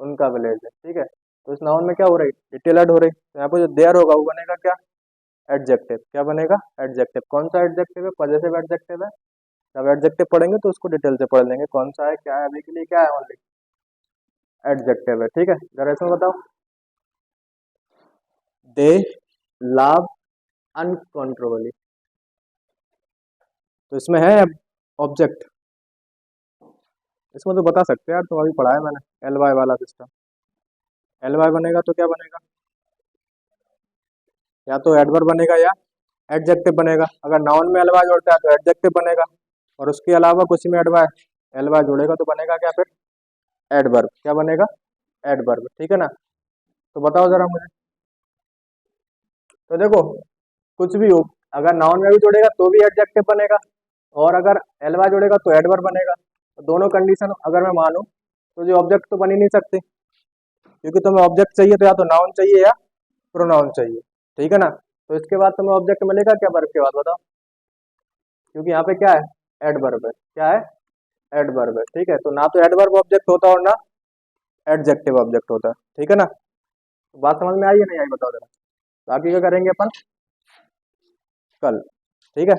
उनका विलेज है, ठीक है, तो इस नाउन में क्या हो रही, डिटेल ऐड हो रही, तो यहाँ पे जो देयर होगा वो बनेगा क्या, एडजेक्टिव, क्या बनेगा, एडजेक्टिव, कौन सा एडजेक्टिव है, पॉजिटिव एडजेक्टिव है, जब एडजेक्टिव पढ़ेंगे तो उसको डिटेल से पढ़ लेंगे, कौन सा है, क्या है, अभी के लिए क्या है, ओनली एडजेक्टिव है, ठीक है, जरा इसमें बताओ, दे लाव अनकंट्रोलली, तो इसमें है ऑब्जेक्ट, इसमें तो बता सकते हैं यार, तो अभी पढ़ा है मैंने, एल वाई वाला सिस्टम, एल वाई बनेगा तो क्या बनेगा, या तो एडवर्ब बनेगा या एडजेक्टिव बनेगा, अगर नाउन में एल वाई जोड़ता है तो एडजेक्टिव बनेगा, और उसके अलावा कुछ में एल वाई जोड़ेगा तो बनेगा क्या फिर, एडवर्ब, क्या बनेगा, एडवर्ब, ठीक है ना, तो बताओ जरा मुझे, तो देखो कुछ भी हो, अगर नाउन में भी जोड़ेगा तो भी एडजेक्टिव बनेगा, और अगर एल वाई जोड़ेगा तो एडवर्ब बनेगा, तो दोनों कंडीशन अगर मैं मानूं तो जो ऑब्जेक्ट तो बन ही नहीं सकते, क्योंकि तुम्हें ऑब्जेक्ट चाहिए तो या तो नाउन चाहिए या प्रोनाउन चाहिए, ठीक है ना, तो इसके बाद तुम्हें ऑब्जेक्ट मिलेगा क्या वर्ब के बाद, बताओ, क्योंकि यहाँ पे क्या है, एडवर्ब है, क्या है, एडवर्ब है, ठीक है, तो ना तो एडवर्ब ऑब्जेक्ट होता और ना एडजेक्टिव ऑब्जेक्ट होता, ठीक है ना, तो बात समझ में आई है नहीं आई, बताओ जरा, बाकी क्या करेंगे अपन कल, ठीक है।